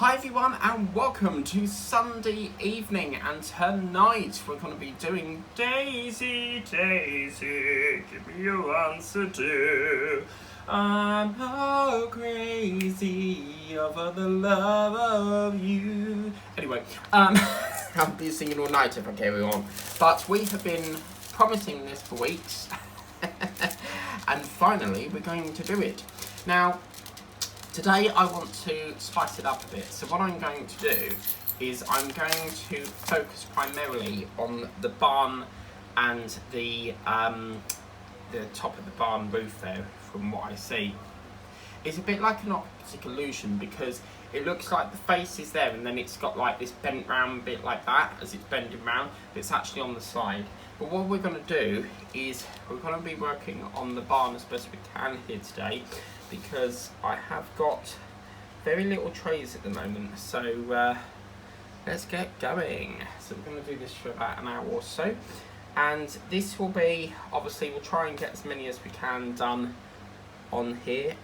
Hi everyone and welcome to Sunday evening, and tonight we're going to be doing Daisy, Daisy, give me your answer too. I'm so crazy over the love of you. Anyway, I'll be singing all night if I carry on. But we have been promising this for weeks and finally we're going to do it. Now, today I want to spice it up a bit, so what I'm going to do is I'm going to focus primarily on the barn and the top of the barn roof there. From what I see, it's a bit like an optic illusion because it looks like the face is there and then it's got like this bent round bit like that as it's bending round, but it's actually on the side. But what we're going to do is we're going to be working on the barn as best we can here today, because I have got very little trays at the moment, so let's get going. So we're going to do this for about an hour or so, and this will be, obviously we'll try and get as many as we can done on here.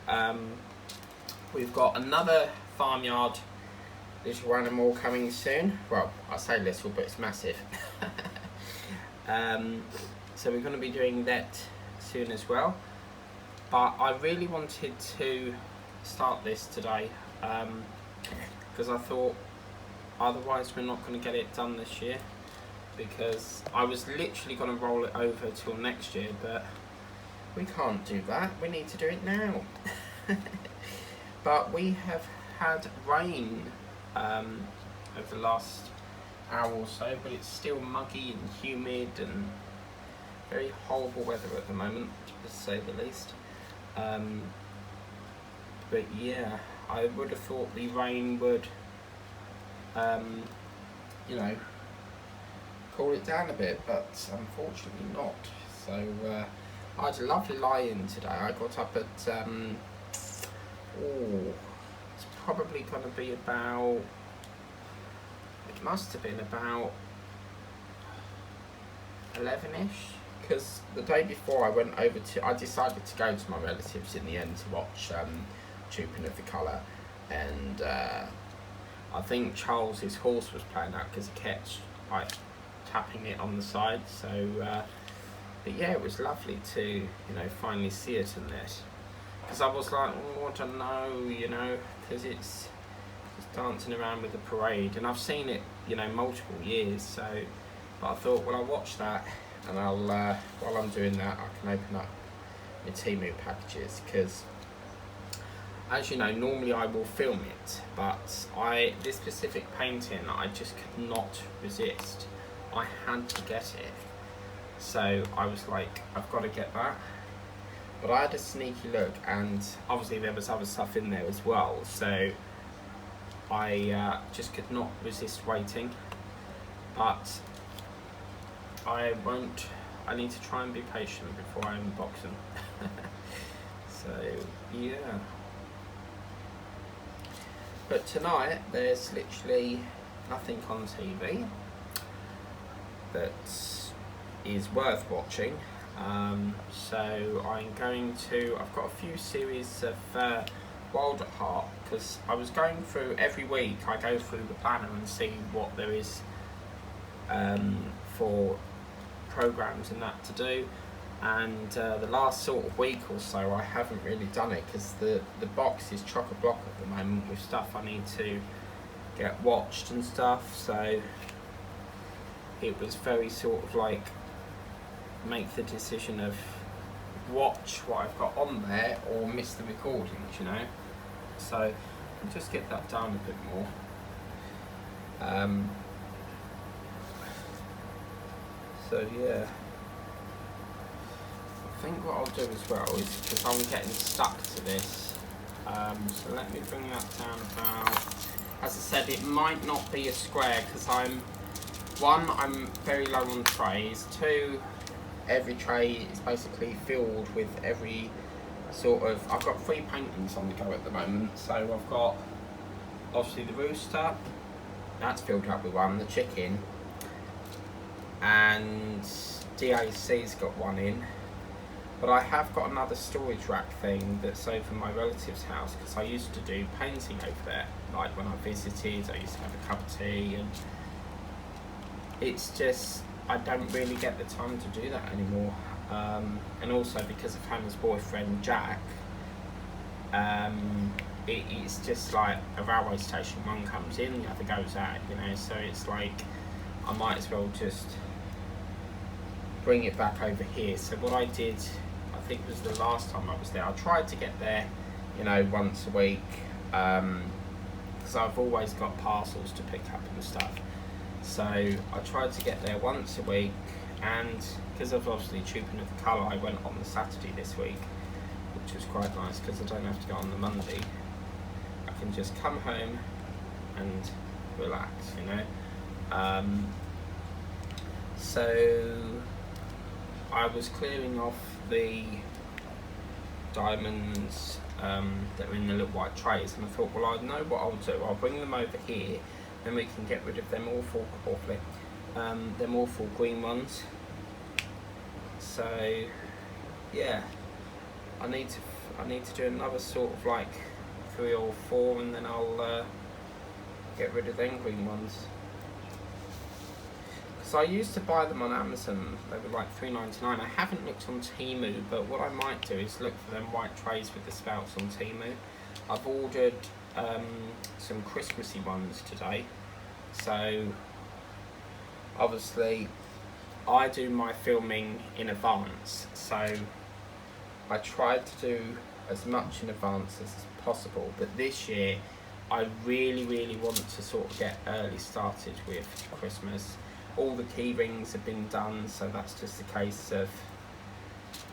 We've got another farmyard little animal coming soon. Well, I say little, but it's massive. So we're going to be doing that soon as well. But I really wanted to start this today because I thought otherwise we're not going to get it done this year, because I was literally going to roll it over till next year, but we can't do that. We need to do it now. But we have had rain over the last hour or so, but it's still muggy and humid and very horrible weather at the moment, to say the least. But yeah, I would have thought the rain would, you know, cool it down a bit, but unfortunately not. So I had a lovely lie-in today. I got up at, it's probably going to be about, it must have been about 11ish. Because the day before I decided to go to my relatives in the end to watch Trooping of the Colour, and I think Charles's horse was playing out because he kept like tapping it on the side. So, but yeah, it was lovely to finally see it in this, because I was like, oh, I don't know, because it's just dancing around with the parade, and I've seen it multiple years. So, but I thought, well, I'll watch that. And I'll, while I'm doing that, I can open up my Temu packages, because, as you know, normally I will film it, but this specific painting, I just could not resist. I had to get it, so I was like, I've got to get that. But I had a sneaky look, and obviously there was other stuff in there as well, so I just could not resist waiting. But I need to try and be patient before I unbox them. So, yeah. But tonight, there's literally nothing on TV that is worth watching. So I've got a few series of Wild at Heart, because I was going through, every week I go through the banner and see what there is for programs and that to do, and the last sort of week or so I haven't really done it, because the box is chock-a-block at the moment with stuff I need to get watched and stuff. So it was very sort of like make the decision of watch what I've got on there or miss the recordings, so I'll just get that down a bit more. So yeah, I think what I'll do as well is, because I'm getting stuck to this, so let me bring that down about, as I said, it might not be a square, because I'm very low on trays, 2, every tray is basically filled with every sort of, I've got 3 paintings on the go at the moment. So I've got obviously the rooster, that's filled up with one, the chicken, and DAC's got one in, But I have got another storage rack thing that's over my relative's house, because I used to do painting over there. Like when I visited, I used to have a cup of tea, and it's just, I don't really get the time to do that anymore. And also because of Hannah's boyfriend Jack, it's just like a railway station, one comes in, the other goes out, you know, so it's like I might as well just bring it back over here. So what I did, I think it was the last time I was there, I tried to get there, you know, once a week, because I've always got parcels to pick up and stuff. So I tried to get there once a week, and because of obviously Tubing of the Colour, I went on the Saturday this week, which was quite nice because I don't have to go on the Monday. I can just come home and relax, you know. So I was clearing off the diamonds that are in the little white trays, and I thought, well, I know what I'll do. I'll bring them over here, then we can get rid of them awful green ones. So yeah, I need to do another sort of like 3 or 4, and then I'll get rid of them green ones. So I used to buy them on Amazon, they were like $3.99. I haven't looked on Temu, but what I might do is look for them white trays with the spouts on Temu. I've ordered some Christmassy ones today. So obviously I do my filming in advance, so I tried to do as much in advance as possible, but this year I really want to sort of get early started with Christmas. All the key rings have been done, so that's just a case of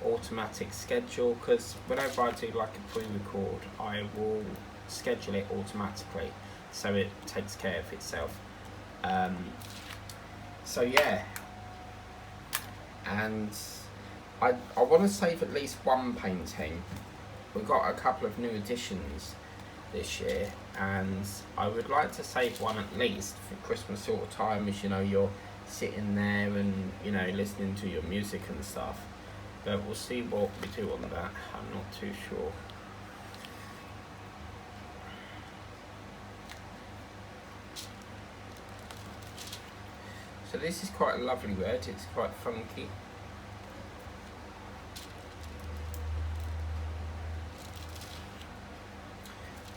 automatic schedule, because whenever I do like a pre-record, I will schedule it automatically, so it takes care of itself. So yeah, and I want to save at least one painting. We've got a couple of new additions this year, and I would like to save one at least for Christmas sort of time, as you know, you're sitting there and, you know, listening to your music and stuff. But we'll see what we do on that. I'm not too sure. So this is quite a lovely red, it's quite funky.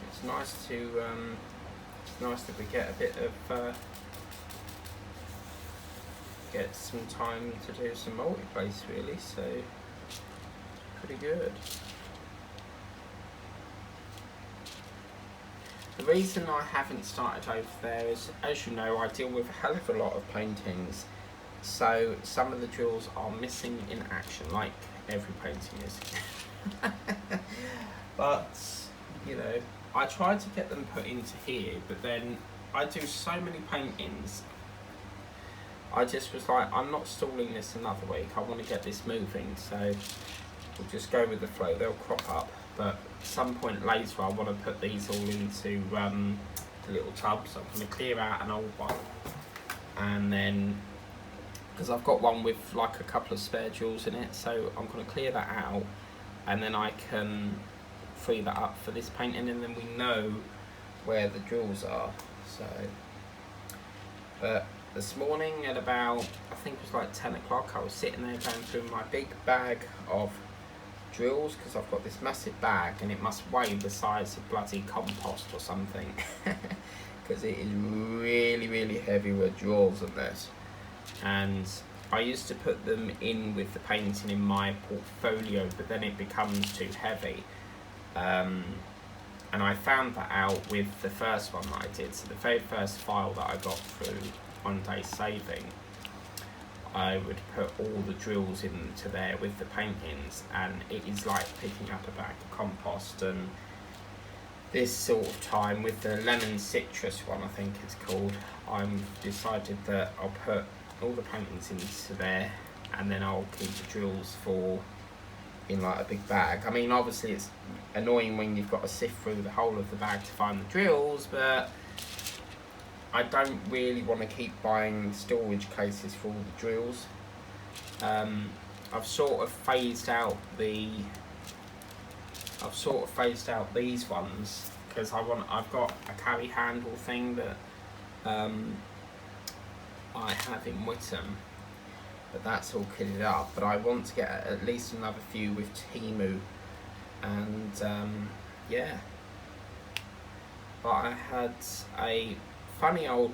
It's nice that we get a bit of get some time to do some multiplace really, so pretty good. The reason I haven't started over there is, as you know, I deal with a hell of a lot of paintings, so some of the drills are missing in action, like every painting is. But, you know, I tried to get them put into here, but then I do so many paintings, I just was like, I'm not stalling this another week, I want to get this moving, so we'll just go with the flow. They'll crop up, but at some point later I want to put these all into the little tubs. I'm going to clear out an old one, and then, because I've got one with like a couple of spare jewels in it, so I'm going to clear that out, and then I can free that up for this painting, and then we know where the jewels are. So, but this morning at about, I think it was like 10 o'clock, I was sitting there going through my big bag of drills, because I've got this massive bag and it must weigh the size of bloody compost or something, because it is really heavy with drills on this. And I used to put them in with the painting in my portfolio, but then it becomes too heavy. And I found that out with the first one that I did. So the very first file that I got through One Day Saving, I would put all the drills into there with the paintings, and it is like picking up a bag of compost. And this sort of time with the lemon citrus one, I think it's called, I've decided that I'll put all the paintings into there, and then I'll keep the drills for in like a big bag. I mean, obviously it's annoying when you've got to sift through the whole of the bag to find the drills, but I don't really want to keep buying storage cases for all the drills. I've sort of phased out these ones because I've got a carry handle thing that I have in Witham, but that's all kitted up. But I want to get at least another few with Temu, and yeah. But I had a funny old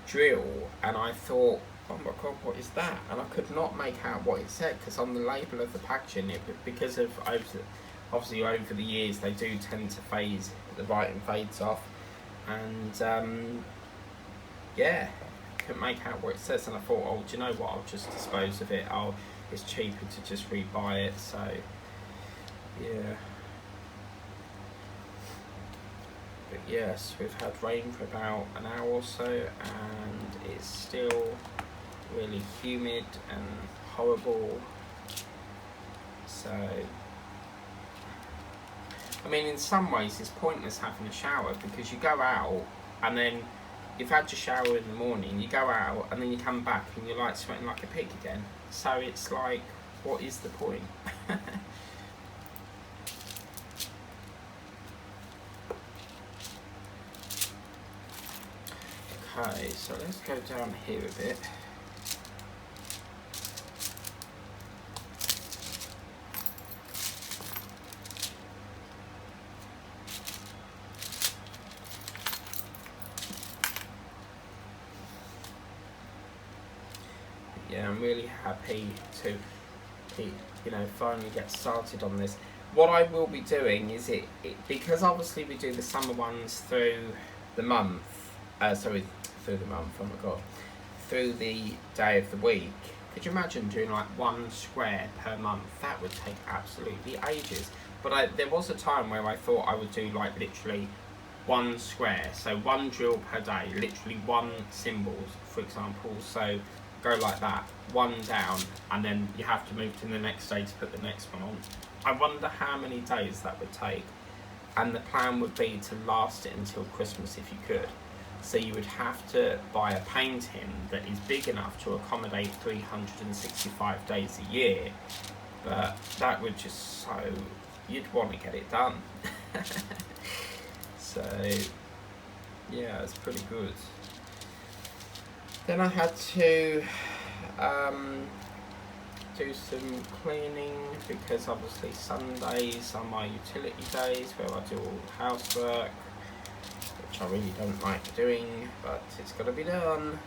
drill, and I thought, oh my god, what is that? And I could not make out what it said, because on the label of the packaging, because of obviously over the years they do tend to phase, the writing fades off, and yeah, couldn't make out what it says. And I thought, oh, do you know what, I'll just dispose of it. It's cheaper to just rebuy it. So yeah. But yes, we've had rain for about an hour or so, and it's still really humid and horrible. So I mean, in some ways it's pointless having a shower, because you go out and then you've had your shower in the morning, you go out and then you come back and you're like sweating like a pig again. So it's like, what is the point? Okay, so let's go down here a bit. Yeah, I'm really happy to, finally get started on this. What I will be doing is because obviously we do the summer ones through the month. Through the month. Oh my god, through the day of the week. Could you imagine doing like one square per month? That would take absolutely ages. But there was a time where I thought I would do like literally one square, so one drill per day, literally one symbol, for example. So go like that, one down, and then you have to move to the next day to put the next one on. I wonder how many days that would take. And the plan would be to last it until Christmas if you could. So you would have to buy a painting that is big enough to accommodate 365 days a year. But that would just you'd want to get it done. So yeah, it's pretty good. Then I had to do some cleaning, because obviously Sundays are my utility days where I do all the housework, which I really don't like doing, but it's got to be done.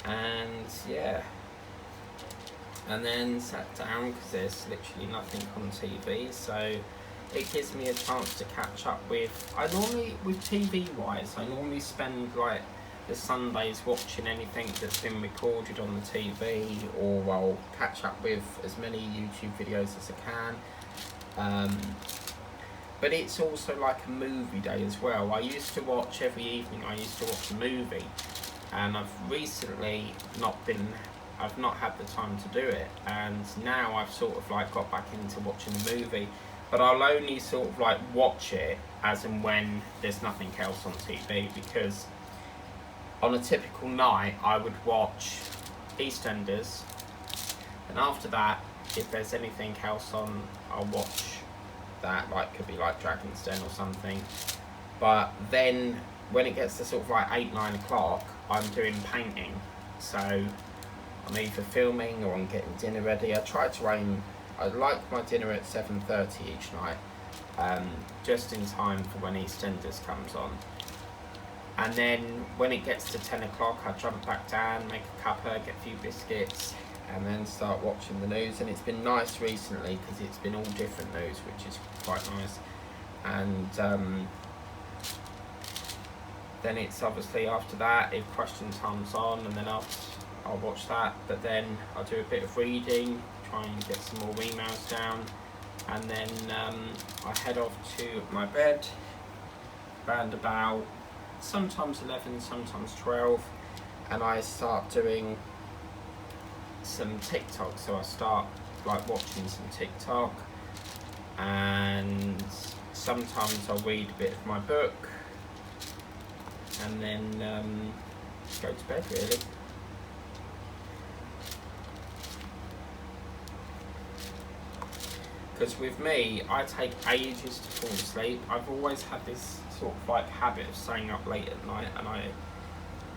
And yeah, and then sat down because there's literally nothing on TV, so it gives me a chance to catch up with. I normally, with TV wise, I normally spend like the Sundays watching anything that's been recorded on the TV, or I'll catch up with as many YouTube videos as I can. But it's also like a movie day as well. I used to watch every evening, I used to watch a movie, and I've recently I've not had the time to do it, and now I've sort of like got back into watching a movie, but I'll only sort of like watch it as and when there's nothing else on TV, because on a typical night I would watch EastEnders, and after that, if there's anything else on, I'll watch that, like could be like Dragon's Den or something. But then when it gets to sort of like 8-9 o'clock, I'm doing painting, so I'm either filming or I'm getting dinner ready. I like my dinner at 7:30 each night, just in time for when EastEnders comes on. And then when it gets to 10 o'clock, I jump back down, make a cuppa, get a few biscuits, and then start watching the news. And it's been nice recently because it's been all different news, which is quite nice. And then it's obviously after that, if question time's on, and then I'll watch that. But then I'll do a bit of reading, try and get some more emails down, and then I head off to my bed around about sometimes 11, sometimes 12, and I start doing some TikTok. So I start like watching some TikTok, and sometimes I'll read a bit of my book, and then go to bed, really. Because with me, I take ages to fall asleep. I've always had this sort of like habit of staying up late at night, and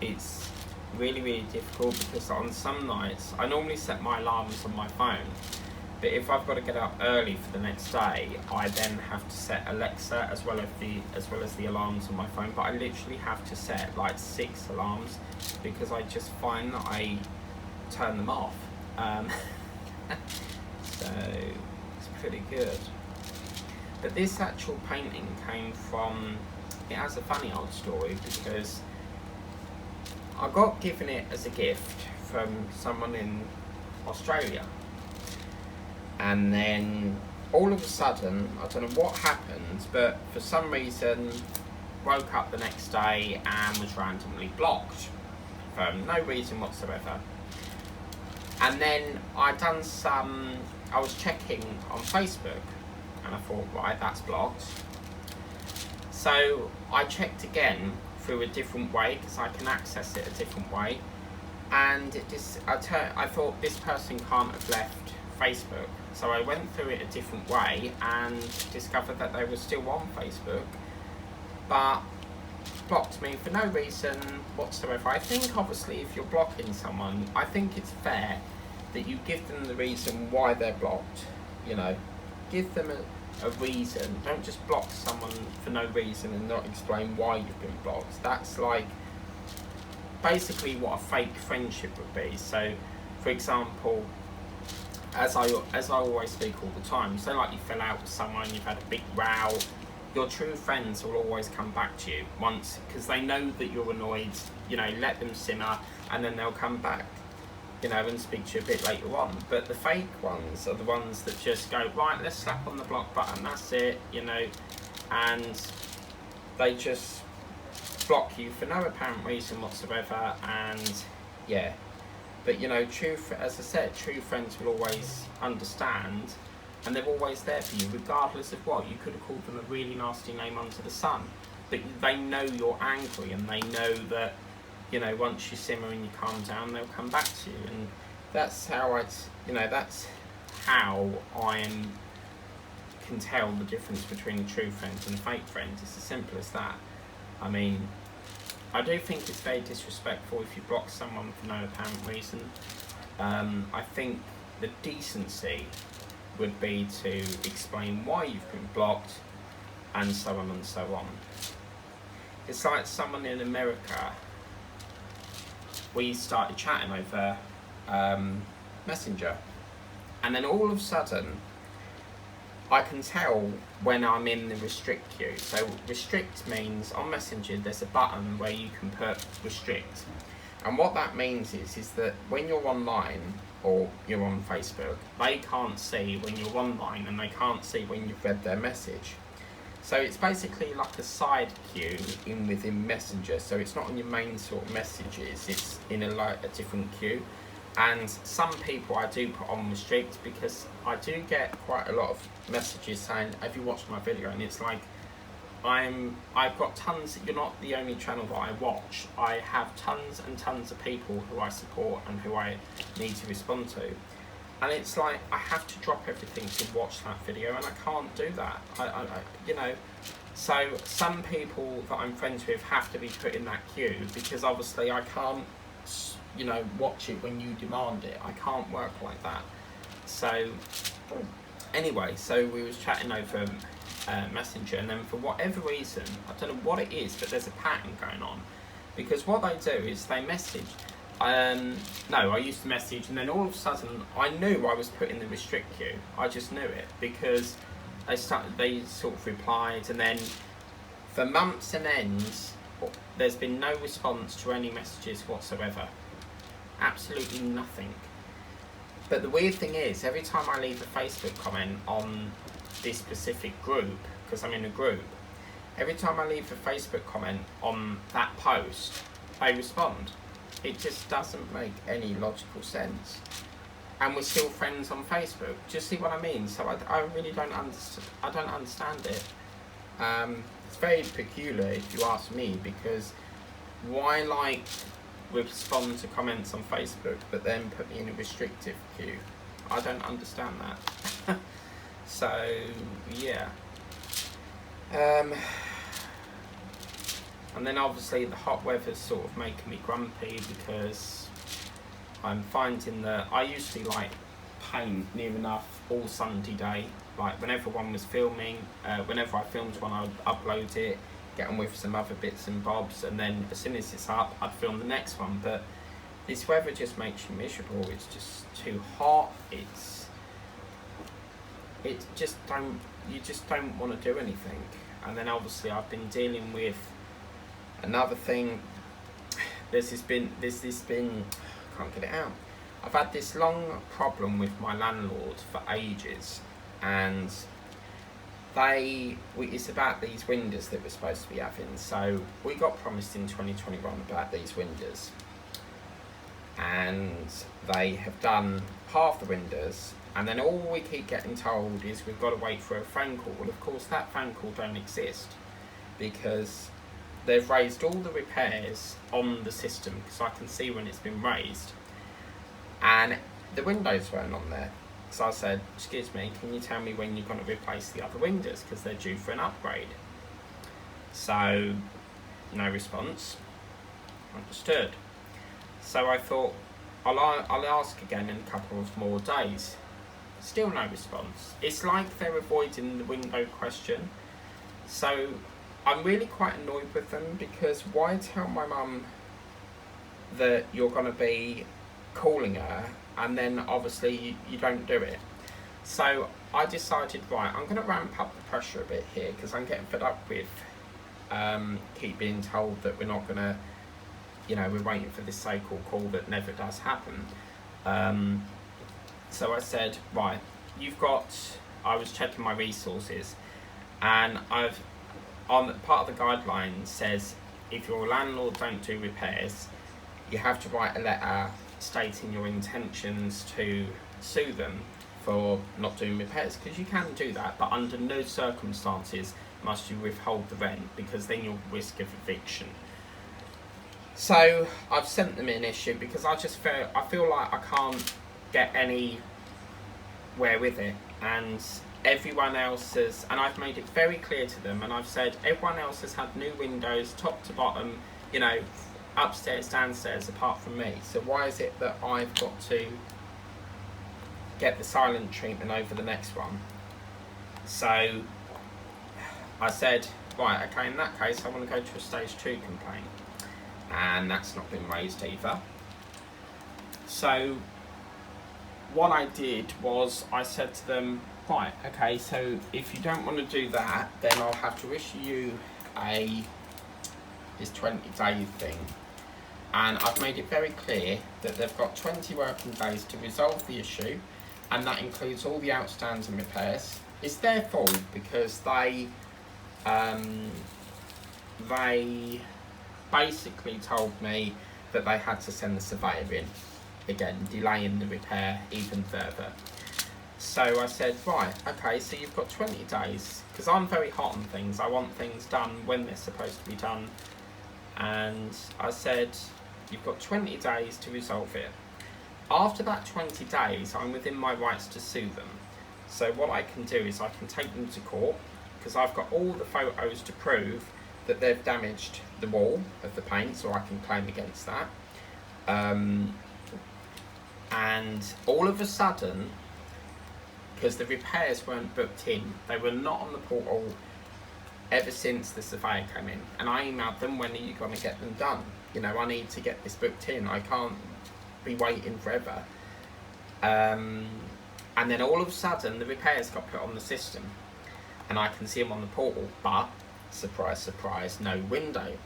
it's really, really difficult because on some nights, I normally set my alarms on my phone, but if I've got to get up early for the next day, I then have to set Alexa as well as the alarms on my phone. But I literally have to set like 6 alarms because I just find that I turn them off. So it's pretty good. But this actual painting came from, it has a funny old story because I got given it as a gift from someone in Australia. And then all of a sudden, I don't know what happened, but for some reason, woke up the next day and was randomly blocked for no reason whatsoever. And then I was checking on Facebook and I thought, right, that's blocked. So I checked again through a different way because I can access it a different way. And I thought this person can't have left Facebook. So I went through it a different way and discovered that they were still on Facebook, but blocked me for no reason whatsoever. I think obviously if you're blocking someone, I think it's fair that you give them the reason why they're blocked. You know, give them a reason. Don't just block someone for no reason and not explain why you've been blocked. That's like basically what a fake friendship would be. So, for example, as I always speak all the time, so like you fell out with someone, you've had a big row, your true friends will always come back to you once, because they know that you're annoyed, you know, let them simmer, and then they'll come back, you know, and speak to you a bit later on. But the fake ones are the ones that just go, right, let's slap on the block button, that's it, you know, and they just block you for no apparent reason whatsoever, and yeah. But you know, as I said, true friends will always understand, and they're always there for you, regardless of what. You could have called them a really nasty name under the sun, but they know you're angry, and they know that, you know, once you simmer and you calm down, they'll come back to you. And that's how that's how I can tell the difference between true friends and fake friends. It's as simple as that. I mean, I do think it's very disrespectful if you block someone for no apparent reason. I think the decency would be to explain why you've been blocked, and so on and so on. It's like someone in America, we started chatting over Messenger, and then all of a sudden I can tell when I'm in the restrict queue. So restrict means on Messenger there's a button where you can put restrict, and what that means is that when you're online or you're on Facebook, they can't see when you're online and they can't see when you've read their message. So it's basically like a side queue within Messenger. So it's not on your main sort of messages, it's in a different queue. And some people I do put on restrict because I do get quite a lot of messages saying, have you watched my video? And it's like, I've got tons, you're not the only channel that I watch. I have tons and tons of people who I support and who I need to respond to. And it's like, I have to drop everything to watch that video, and I can't do that. You know, so some people that I'm friends with have to be put in that queue because obviously I can't, you know, watch it when you demand it. I can't work like that. So anyway, so we was chatting over Messenger, and then for whatever reason, I don't know what it is, but there's a pattern going on, because what they do is they message. No, I used to message, and then all of a sudden I knew I was put in the restrict queue. I just knew it because they sort of replied, and then for months and ends there's been no response to any messages whatsoever. Absolutely nothing. But the weird thing is, every time I leave a Facebook comment on this specific group, because I'm in a group, every time I leave a Facebook comment on that post, they respond. It just doesn't make any logical sense. And we're still friends on Facebook. Do you see what I mean? So I really don't understand. I don't understand it. It's very peculiar if you ask me, because why, like, respond to comments on Facebook, but then put me in a restrictive queue. I don't understand that. So, yeah. And then obviously the hot weather's sort of making me grumpy because I'm finding that I usually like paint near enough all Sunday day. Like whenever one was filming, whenever I filmed one, I would upload it, get on with some other bits and bobs, and then as soon as it's up, I'd film the next one. But this weather just makes you miserable. It's just too hot. You just don't want to do anything. And then obviously I've been dealing with another thing. There's been I can't get it out. I've had this long problem with my landlord for ages, and it's about these windows that we're supposed to be having. So we got promised in 2021 about these windows, and they have done half the windows, and then all we keep getting told is we've got to wait for a phone call. Well, of course that phone call don't exist because they've raised all the repairs on the system, because I can see when it's been raised, and the windows weren't on there. So I said, excuse me, can you tell me when you're going to replace the other windows, because they're due for an upgrade? So no response. Understood. So I thought I'll ask again in a couple of more days. Still no response. It's like they're avoiding the window question. So I'm really quite annoyed with them, because why tell my mum that you're going to be calling her and then obviously you don't do it? So I decided, right, I'm going to ramp up the pressure a bit here, because I'm getting fed up with keep being told that we're not going to, we're waiting for this so-called call that never does happen. So I said, right, I was checking my resources, and on part of the guideline says if your landlord don't do repairs, you have to write a letter stating your intentions to sue them for not doing repairs, because you can do that, but under no circumstances must you withhold the rent, because then you'll risk of eviction. So I've sent them an issue, because I feel like I can't get anywhere with it, and everyone else has, and I've made it very clear to them, and I've said everyone else has had new windows top to bottom, upstairs, downstairs, apart from me. So why is it that I've got to get the silent treatment over the next one? So I said, right, okay, in that case I want to go to a stage 2 complaint, and that's not been raised either. So what I did was I said to them, right, okay, so if you don't want to do that, then I'll have to issue you this 20-day thing. And I've made it very clear that they've got 20 working days to resolve the issue, and that includes all the outstanding repairs. It's their fault, because they basically told me that they had to send the surveyor in, again delaying the repair even further. So I said, right, okay, so you've got 20 days, because I'm very hot on things. I want things done when they're supposed to be done. And I said, you've got 20 days to resolve it. After that 20 days, I'm within my rights to sue them. So what I can do is I can take them to court, because I've got all the photos to prove that they've damaged the wall of the paint, so I can claim against that. And all of a sudden, because the repairs weren't booked in, they were not on the portal ever since the surveyor came in, and I emailed them, when are you going to get them done? I need to get this booked in, I can't be waiting forever. And then all of a sudden the repairs got put on the system, and I can see them on the portal, but surprise surprise, no window.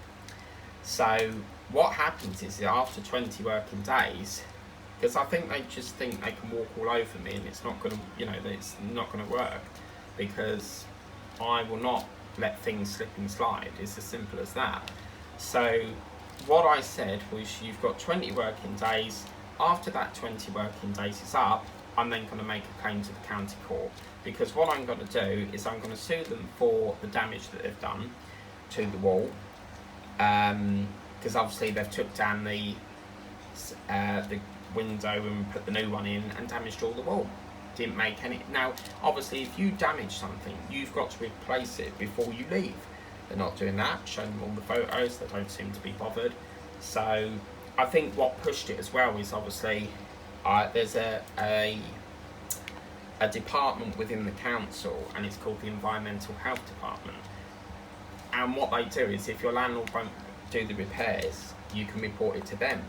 So what happens is that after 20 working days, because I think they just think they can walk all over me, and it's not going to, it's not going to work, because I will not let things slip and slide. It's as simple as that. So what I said was, you've got 20 working days. After that 20 working days is up, I'm then going to make a claim to the county court, because what I'm going to do is I'm going to sue them for the damage that they've done to the wall, because obviously they've took down the the window and put the new one in and damaged all the wall. Didn't make any. Now, obviously, if you damage something, you've got to replace it before you leave. They're not doing that. Showing them all the photos, they don't seem to be bothered. So I think what pushed it as well is obviously there's a department within the council, and it's called the Environmental Health Department. And what they do is, if your landlord won't do the repairs, you can report it to them.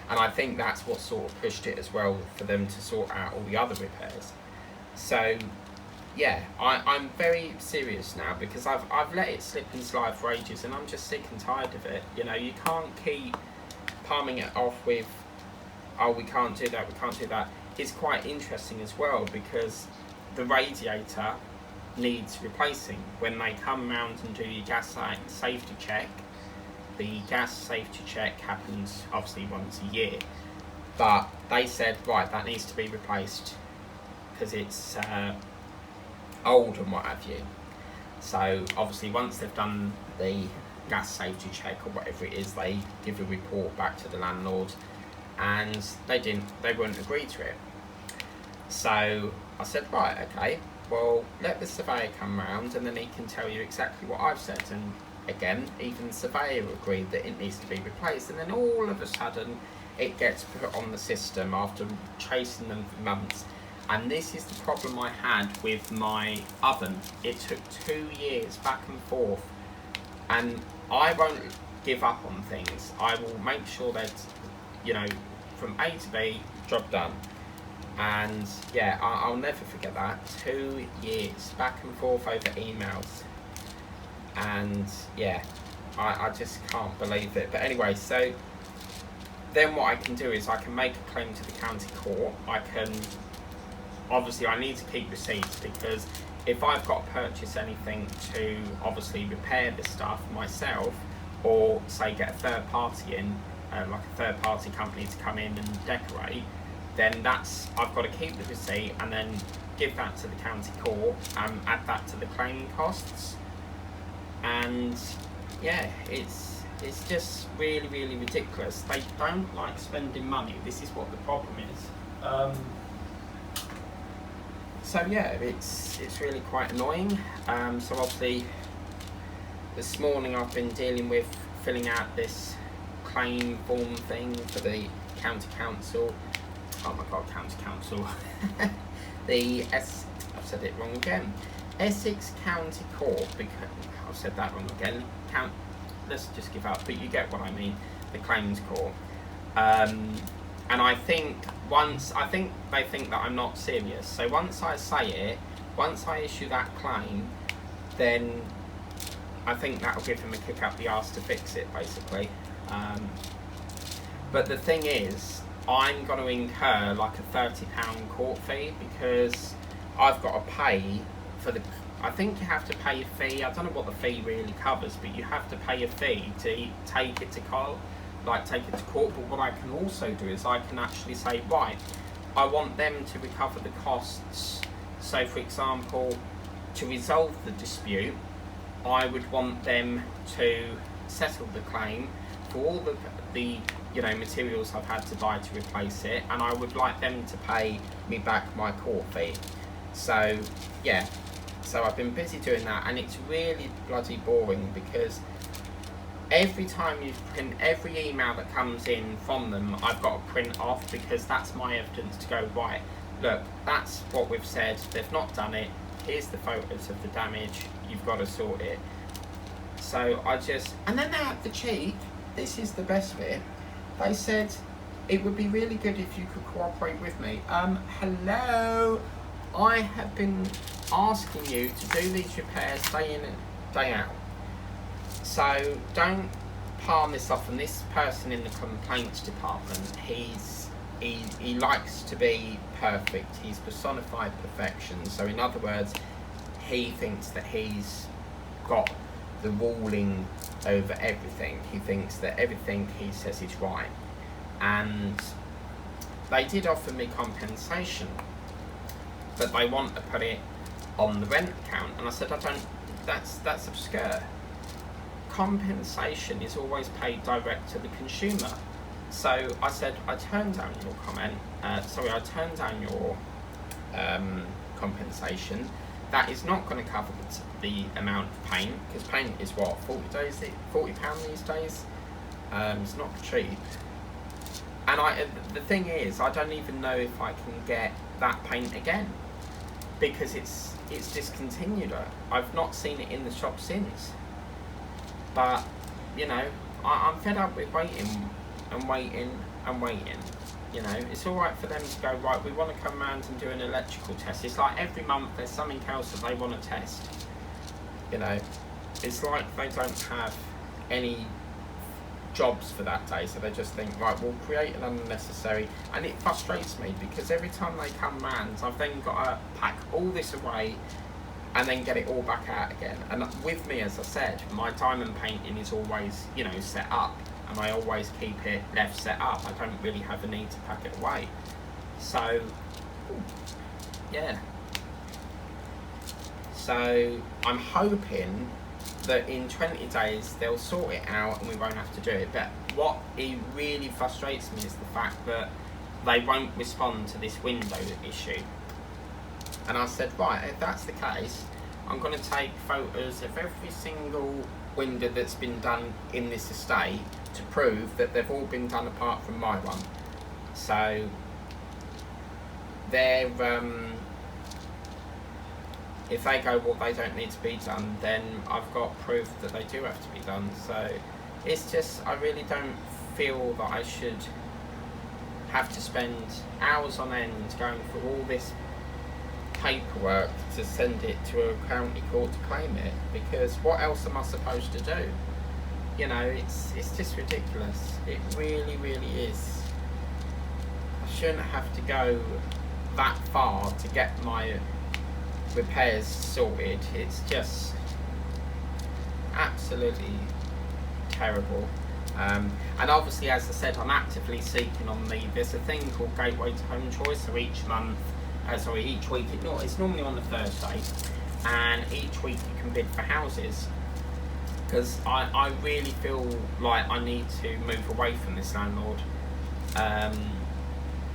And I think that's what sort of pushed it as well, for them to sort out all the other repairs. So yeah, I'm very serious now, because I've let it slip and slide for ages, and I'm just sick and tired of it. You know, you can't keep palming it off with, oh, we can't do that, we can't do that. It's quite interesting as well, because the radiator needs replacing. When they come round and do your gas safety check, the gas safety check happens obviously once a year, but they said, right, that needs to be replaced because it's old and what have you. So obviously once they've done the gas safety check or whatever it is, they give a report back to the landlord, and they wouldn't agree to it. So I said, right, okay, well, let the surveyor come round and then he can tell you exactly what I've said. And again, even the surveyor agreed that it needs to be replaced, and then all of a sudden it gets put on the system after chasing them for months. And this is the problem I had with my oven. It took 2 years back and forth, and I won't give up on things. I will make sure that, you know, from A to B, job done. And yeah, I'll never forget that. 2 years back and forth over emails. And yeah, I just can't believe it. But anyway, so then what I can do is I can make a claim to the county court. Obviously I need to keep receipts, because if I've got to purchase anything to obviously repair the stuff myself, or say get a third party in, like a third party company to come in and decorate, then I've got to keep the receipt and then give that to the county court and add that to the claim costs. And yeah, it's just really, really ridiculous. They don't like spending money. This is what the problem is. So yeah, it's really quite annoying. So obviously this morning I've been dealing with filling out this claim form thing for the county council. Oh my god, county council. I've said it wrong again. Essex County Court, because I've said that wrong again. Let's just give up, but you get what I mean. The claims court. And I think they think that I'm not serious. So once I say it, once I issue that claim, then I think that'll give them a kick up the arse to fix it, basically. But the thing is, I'm going to incur like a £30 court fee, because I've got to pay for the. I think you have to pay a fee. I don't know what the fee really covers, but you have to pay a fee to take it to court. But what I can also do is I can actually say, right, I want them to recover the costs. So for example, to resolve the dispute, I would want them to settle the claim for all the materials I've had to buy to replace it, and I would like them to pay me back my court fee. So yeah, so I've been busy doing that, and it's really bloody boring, because every time you print every email that comes in from them, I've got to print off, because that's my evidence to go, right, look, that's what we've said, they've not done it, here's the photos of the damage, you've got to sort it. So and then they had the cheek, this is the best bit, they said it would be really good if you could cooperate with me. Hello, I have been asking you to do these repairs day in and day out. So don't palm this off. And this person in the complaints department, he likes to be perfect. He's personified perfection. So in other words, he thinks that he's got the ruling over everything. He thinks that everything he says is right. And they did offer me compensation, but they want to put it on the rent account. And I said, that's obscure. Compensation is always paid direct to the consumer. So I said, I turned down your comment, I turned down your compensation. That is not going to cover the amount of paint, because paint is what, £40 these days? It's not cheap. And the thing is, I don't even know if I can get that paint again, because it's discontinued. I've not seen it in the shop since. But, you know, I'm fed up with waiting and waiting and waiting. You know, it's alright for them to go, right, we want to come around and do an electrical test. It's like every month there's something else that they want to test. You know, it's like they don't have any jobs for that day, so they just think, right, we'll create an unnecessary, and it frustrates me because every time they come round, I've then got to pack all this away and then get it all back out again. And with me, as I said, my diamond painting is always, you know, set up, and I always keep it left set up. I don't really have a need to pack it away. So, yeah. So, I'm hoping that in 20 days they'll sort it out and we won't have to do it. But what really frustrates me is the fact that they won't respond to this window issue. And I said, right, if that's the case, I'm going to take photos of every single window that's been done in this estate to prove that they've all been done apart from my one. So they're if they go, well, they don't need to be done, then I've got proof that they do have to be done. So it's just, I really don't feel that I should have to spend hours on end going through all this paperwork to send it to a county court to claim it, because what else am I supposed to do? You know, it's just ridiculous. It really, really is. I shouldn't have to go that far to get my repairs sorted. It's just absolutely terrible. And obviously, as I said, I'm actively seeking on there's a thing called Gateway to Home Choice. So each week, it's normally on the Thursday, and each week you can bid for houses, because I really feel like I need to move away from this landlord.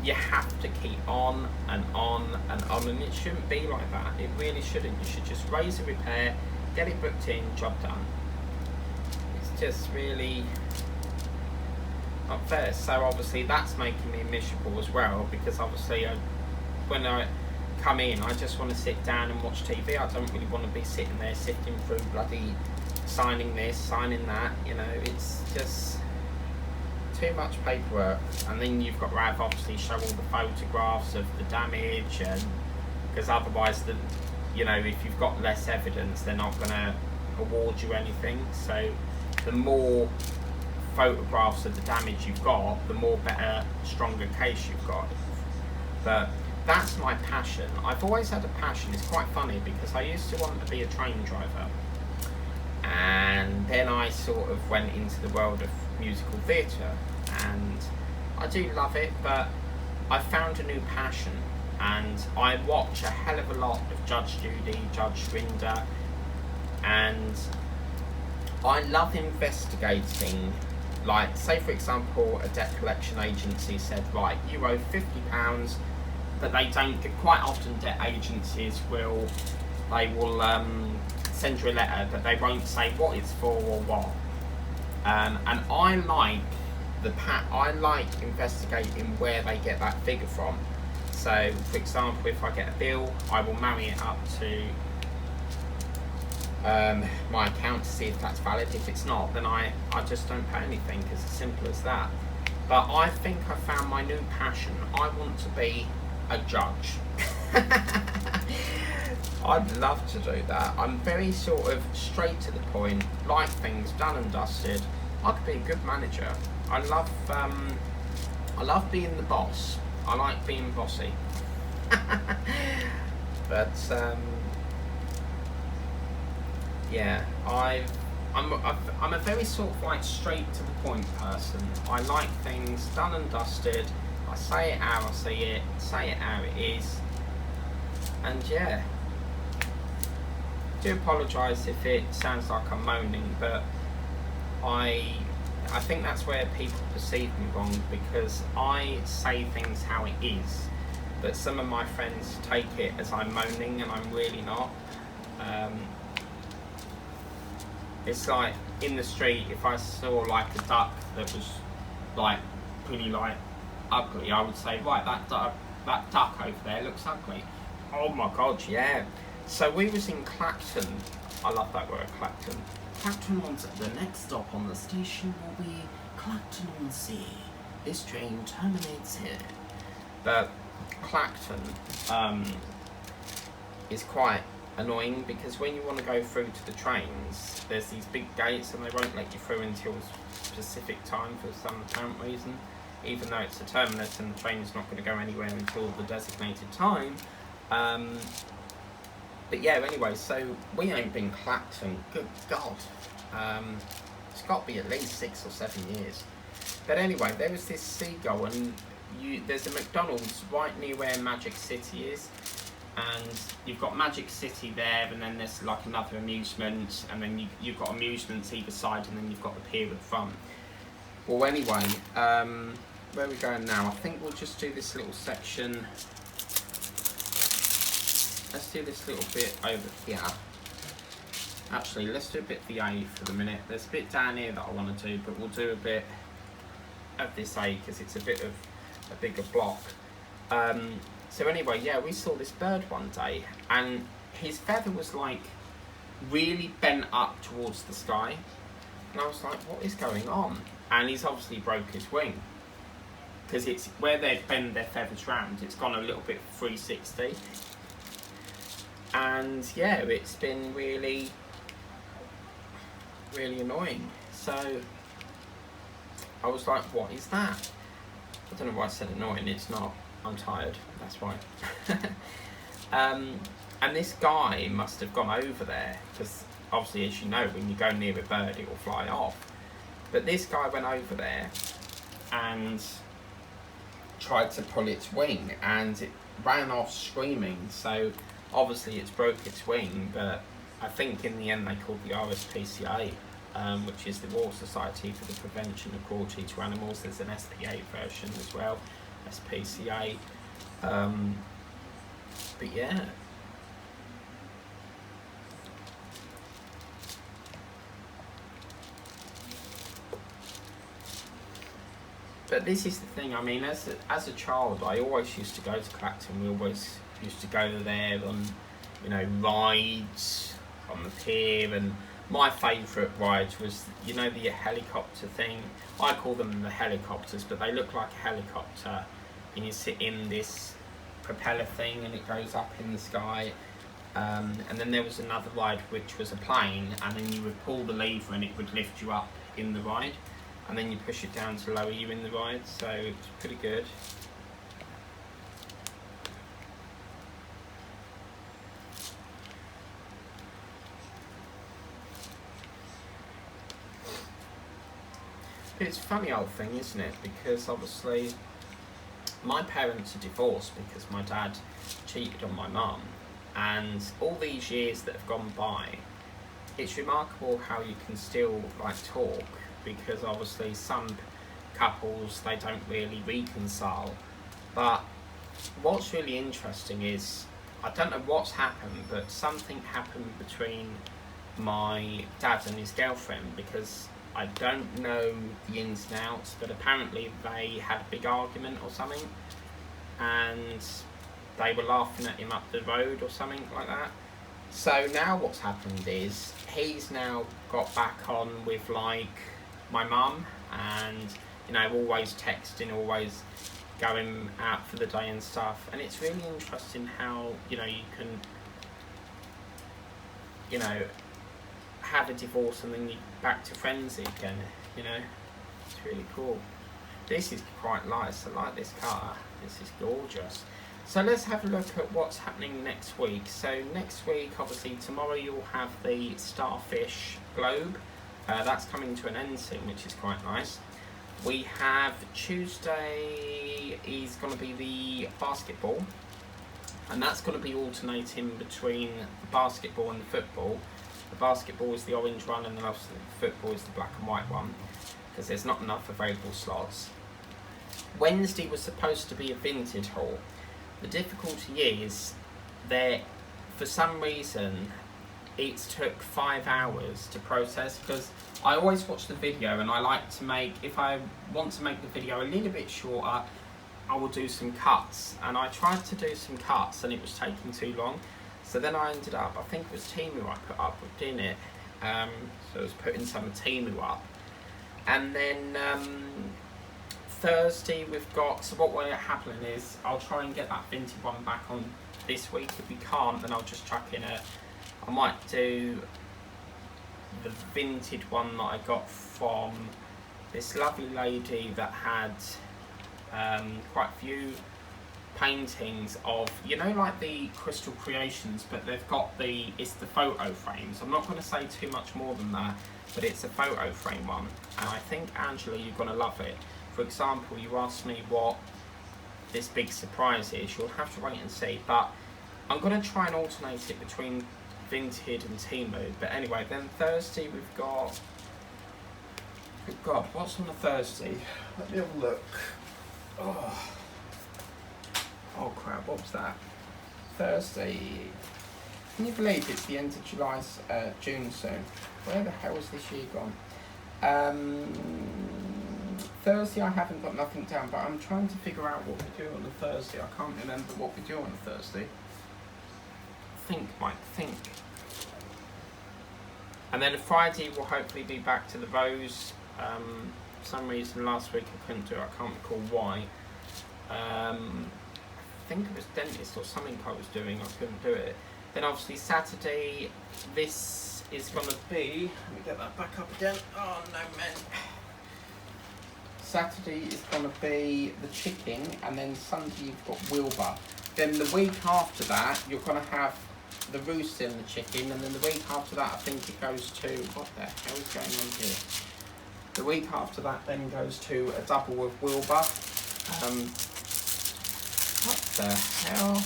You have to keep on and on and on, and it shouldn't be like that. It really shouldn't. You should just raise a repair, get it booked in, job done. It's just really not fair. So obviously that's making me miserable as well, because obviously when I come in, I just want to sit down and watch TV. I don't really want to be sitting there sifting through bloody signing this, signing that. You know, it's just too much paperwork. And then you've got to have, obviously, show all the photographs of the damage, and because otherwise, you know, if you've got less evidence, they're not going to award you anything. So the more photographs of the damage you've got, the more better, stronger case you've got. But that's my passion. I've always had a passion. It's quite funny because I used to want to be a train driver, and then I sort of went into the world of musical theatre, and I do love it, but I found a new passion, and I watch a hell of a lot of Judge Judy, Judge Rinder, and I love investigating. Like, say for example, a debt collection agency said, right, you owe £50, but they don't. Quite often debt agencies will send you a letter, but they won't say what it's for or what. And I like investigating where they get that figure from. So, for example, if I get a bill, I will marry it up to my account to see if that's valid. If it's not, then I just don't pay anything. It's as simple as that. But I think I found my new passion. I want to be a judge. I'd love to do that. I'm very sort of straight to the point, like things done and dusted. I could be a good manager. I love being the boss. I like being bossy. But yeah, I'm a very sort of like straight to the point person. I like things done and dusted. I say it how I see it, say it how it is, and yeah. I do apologise if it sounds like I'm moaning, but I I think that's where people perceive me wrong, because I say things how it is, but some of my friends take it as I'm moaning, and I'm really not. It's like in the street, if I saw like a duck that was like pretty like ugly, I would say, right, that duck over there looks ugly. Oh my god, yeah. So we was in Clacton. I love that word, Clacton. Clacton on the next stop on the station will be Clacton on Sea. This train terminates here. But Clacton is quite annoying, because when you want to go through to the trains, there's these big gates and they won't let you through until a specific time for some apparent reason, even though it's a terminus and the train's not going to go anywhere until the designated time. But yeah, anyway, so we ain't been Clacton, good God. It's got to be at least 6 or 7 years. But anyway, there was this seagull, and there's a McDonald's right near where Magic City is. And you've got Magic City there, and then there's like another amusement, and then you've got amusements either side, and then you've got the pier at the front. Well, anyway, where are we going now? I think we'll just do this little section. Let's do this little bit over here. Actually, let's do a bit of the A for the minute. There's a bit down here that I want to do, but we'll do a bit of this A because it's a bit of a bigger block. So anyway, yeah, we saw this bird one day, and his feather was like really bent up towards the sky. And I was like, what is going on? And he's obviously broke his wing, because it's where they bend their feathers round, it's gone a little bit 360. And yeah, it's been really, really annoying. So I was like, what is that? I don't know why I said annoying, it's not. I'm tired, that's why. And this guy must have gone over there, because obviously, as you know, when you go near a bird, it will fly off. But this guy went over there and tried to pull its wing, and it ran off screaming. So obviously it's broke its wing, but I think in the end they called the RSPCA, which is the Royal Society for the Prevention of Cruelty to Animals. There's an SPA version as well, SPCA. But yeah. But this is the thing, I mean, as a child, I always used to go to Clacton. We always used to go there on, you know, rides on the pier, and my favourite ride was, you know, the helicopter thing. I call them the helicopters, but they look like a helicopter, and you sit in this propeller thing and it goes up in the sky. And then there was another ride which was a plane, and then you would pull the lever and it would lift you up in the ride, and then you push it down to lower you in the ride, so it's pretty good. It's a funny old thing, isn't it? Because obviously my parents are divorced because my dad cheated on my mum, and all these years that have gone by, it's remarkable how you can still like talk, because obviously some couples, they don't really reconcile. But what's really interesting is, I don't know what's happened, but something happened between my dad and his girlfriend, because I don't know the ins and outs, but apparently they had a big argument or something, and they were laughing at him up the road or something like that. So now what's happened is, he's now got back on with like my mum, and you know, always texting, always going out for the day and stuff. And it's really interesting how, you know, you can, you know, have a divorce and then you're back to friends again, you know. It's really cool. This is quite nice. I like this car. This is gorgeous. So let's have a look at what's happening next week. So next week, obviously tomorrow, you'll have the Starfish Globe. That's coming to an end soon, which is quite nice. We have Tuesday is going to be the basketball, and that's going to be alternating between the basketball and the football. The basketball is the orange one, and then obviously the football is the black and white one. because there's not enough available slots. Wednesday was supposed to be a vintage haul. The difficulty is that for some reason it took 5 hours to process, because I always watch the video and I like to make, if I want to make the video a little bit shorter, I will do some cuts, and I tried to do some cuts and it was taking too long. So then I ended up, I think it was Timu I put up, didn't it? So I was putting some of Timu up. And then Thursday we've got, so what will happen is I'll try and get that vintage one back on this week. If we can't, then I'll just chuck in I might do the vintage one that I got from this lovely lady that had quite a few paintings of, you know, like the crystal creations, but they've got it's the photo frames. I'm not going to say too much more than that, but it's a photo frame one, and I think, Angela, you're going to love it. For example, you asked me what this big surprise is. You'll have to wait and see, but I'm going to try and alternate it between Vinted and Timu. But anyway, then Thursday we've got, good God, what's on the Thursday? Let me have a look. Oh crap, what was that? Thursday. Can you believe it's the end of July, June soon? Where the hell has this year gone? Thursday I haven't got nothing down, but I'm trying to figure out what we do on the Thursday. I can't remember what we do on the Thursday. Think, Mike, think. And then Friday we'll hopefully be back to the Rose. For some reason last week I couldn't do it, I can't recall why. I think it was dentist or something I was doing, I couldn't do it. Then obviously Saturday, this is going to be, let me get that back up again, oh no man. Saturday is going to be the chicken, and then Sunday you've got Wilbur. Then the week after that, you're going to have the rooster and the chicken, and then the week after that I think it goes to, what the hell is going on here? The week after that then goes to a double with Wilbur. What the hell?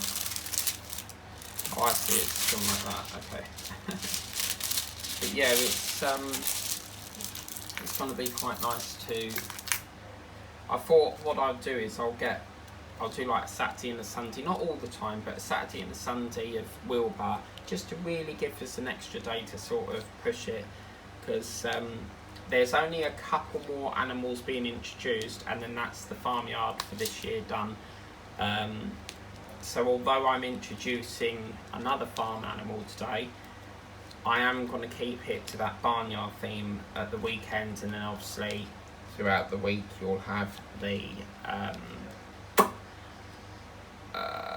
Oh, I see, it's still like that, okay. But yeah, it's going to be quite nice to, I thought what I'd do is I'll do like a Saturday and a Sunday, not all the time, but a Saturday and a Sunday of Wilbur, just to really give us an extra day to sort of push it, because there's only a couple more animals being introduced, and then that's the farmyard for this year done. So although I'm introducing another farm animal today, I am going to keep it to that barnyard theme at the weekend, and then obviously throughout the week you'll have the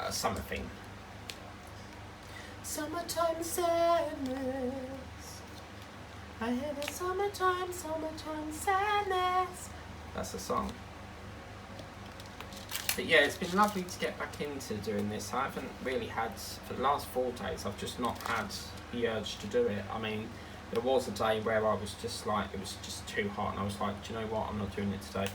summer theme. Summertime sadness, I hear the summertime sadness. That's the song. But yeah, it's been lovely to get back into doing this. I haven't really had, for the last 4 days, I've just not had the urge to do it. I mean, there was a day where I was just like, it was just too hot, and I was like, do you know what, I'm not doing it today.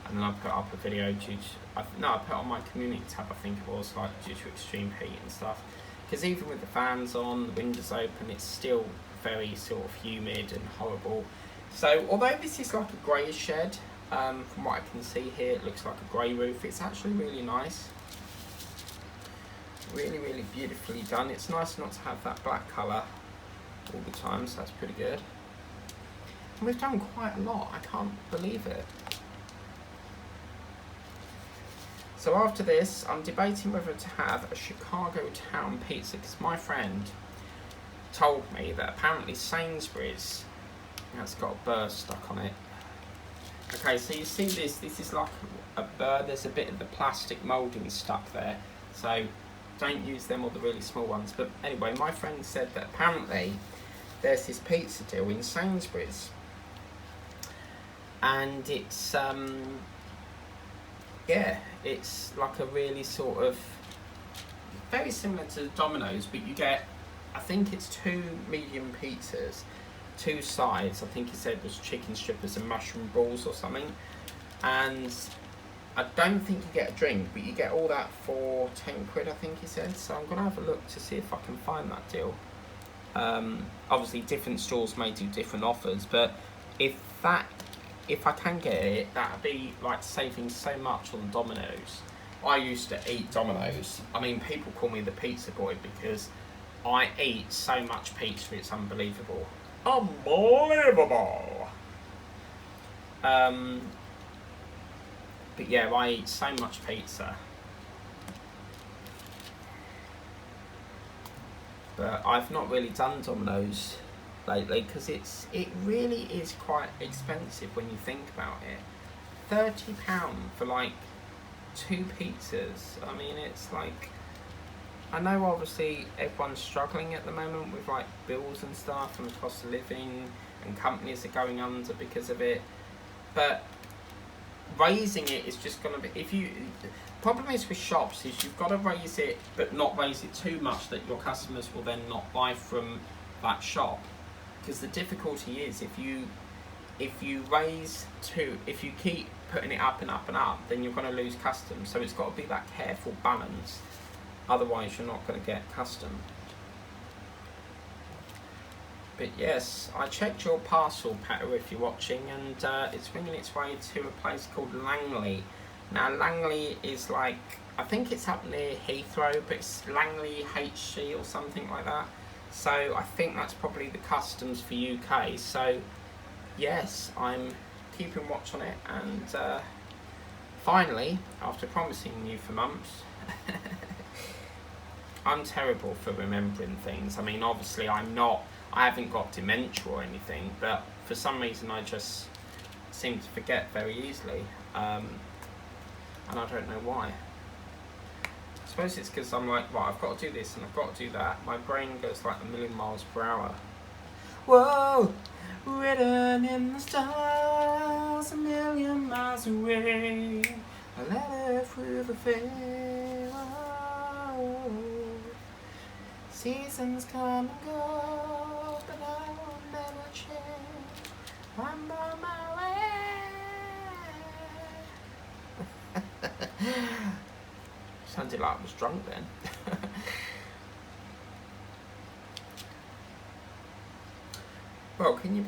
And then I put up a video due to, I put on my community tab, I think it was, like, due to extreme heat and stuff. Because even with the fans on, the windows open, it's still very sort of humid and horrible. So although this is like a greyish shed, from what I can see here, it looks like a grey roof. It's actually really nice. Really, really beautifully done. It's nice not to have that black colour all the time, so that's pretty good. And we've done quite a lot, I can't believe it. So after this, I'm debating whether to have a Chicago Town pizza, because my friend told me that apparently Sainsbury's has got a burr stuck on it. Okay, so you see this is like a burr, there's a bit of the plastic moulding stuck there, so don't use them or the really small ones. But anyway, my friend said that apparently there's this pizza deal in Sainsbury's, and it's yeah, it's like a really sort of very similar to Domino's, but you get, I think it's 2 medium pizzas, 2 sides, I think he said was chicken strippers and mushroom balls or something, and I don't think you get a drink, but you get all that for 10 quid, I think he said. So I'm going to have a look to see if I can find that deal. Obviously different stores may do different offers, but if that if I can get it, that'd be like saving so much on Domino's. I used to eat Domino's. I mean, people call me the pizza boy because I eat so much pizza, it's unbelievable. Unbelievable! But yeah, I eat so much pizza. But I've not really done Domino's lately because it really is quite expensive when you think about it. £30 for like 2 pizzas. I mean, it's like, I know obviously everyone's struggling at the moment with like bills and stuff and the cost of living, and companies are going under because of it, but raising it is just going to be, if you, problem is with shops is you've got to raise it but not raise it too much that your customers will then not buy from that shop, because the difficulty is if you keep putting it up and up and up, then you're going to lose custom. So it's got to be that careful balance, otherwise you're not going to get custom. But yes, I checked your parcel, Petter, if you're watching, and it's winging its way to a place called Langley. Now Langley is like, I think it's up near Heathrow, but it's Langley HC or something like that. So I think that's probably the customs for UK. So yes, I'm keeping watch on it, and finally, after promising you for months, I'm terrible for remembering things. I mean, obviously I haven't got dementia or anything, but for some reason I just seem to forget very easily, and I don't know why. I suppose it's because I'm like, right, I've got to do this and I've got to do that. My brain goes like 1,000,000 miles per hour. Whoa, written in the stars, 1,000,000 miles away, a letter through the fair. Seasons come and go, but I will never change. I'm on my way. Sounded like I was drunk then. Well, can you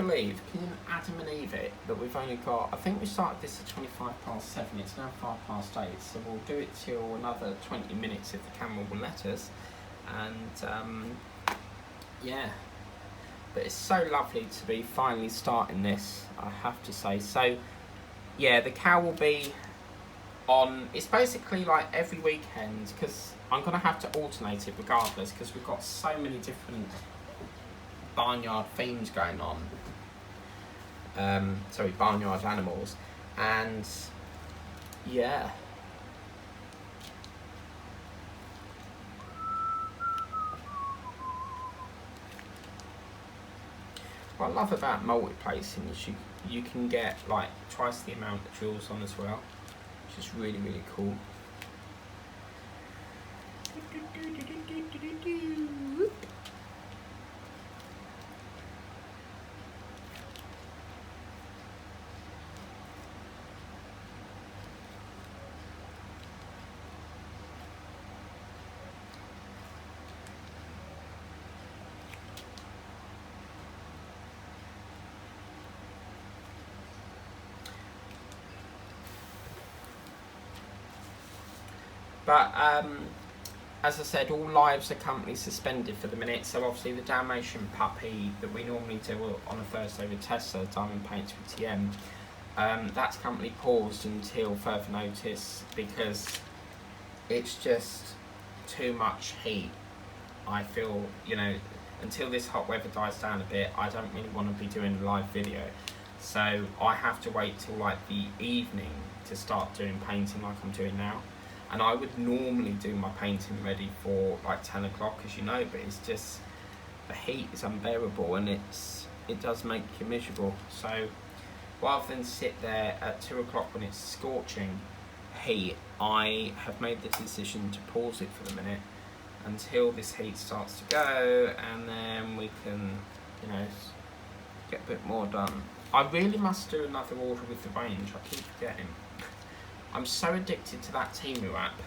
Adam and Eve it, that we've only got, I think we started this at 7:25, it's now 8:05, so we'll do it till another 20 minutes if the camera will let us. And yeah, but it's so lovely to be finally starting this, I have to say. So yeah, the cow will be on, it's basically like every weekend, because I'm going to have to alternate it regardless, because we've got so many different barnyard themes going on, barnyard animals, and yeah. What I love about multi-placing is you can get like twice the amount of drills on as well, which is really, really cool. But as I said, all lives are currently suspended for the minute. So obviously the Dalmatian puppy that we normally do on a Thursday with Tessa, Diamond Paints with TM, that's currently paused until further notice, because it's just too much heat. I feel, until this hot weather dies down a bit, I don't really want to be doing a live video. So I have to wait till like the evening to start doing painting like I'm doing now. And I would normally do my painting ready for like 10 o'clock, as you know, but it's just, the heat is unbearable, and it does make you miserable. So rather than sit there at 2 o'clock when it's scorching heat, I have made the decision to pause it for the minute until this heat starts to go, and then we can, get a bit more done. I really must do another order with the range, I keep forgetting. I'm so addicted to that Temu app.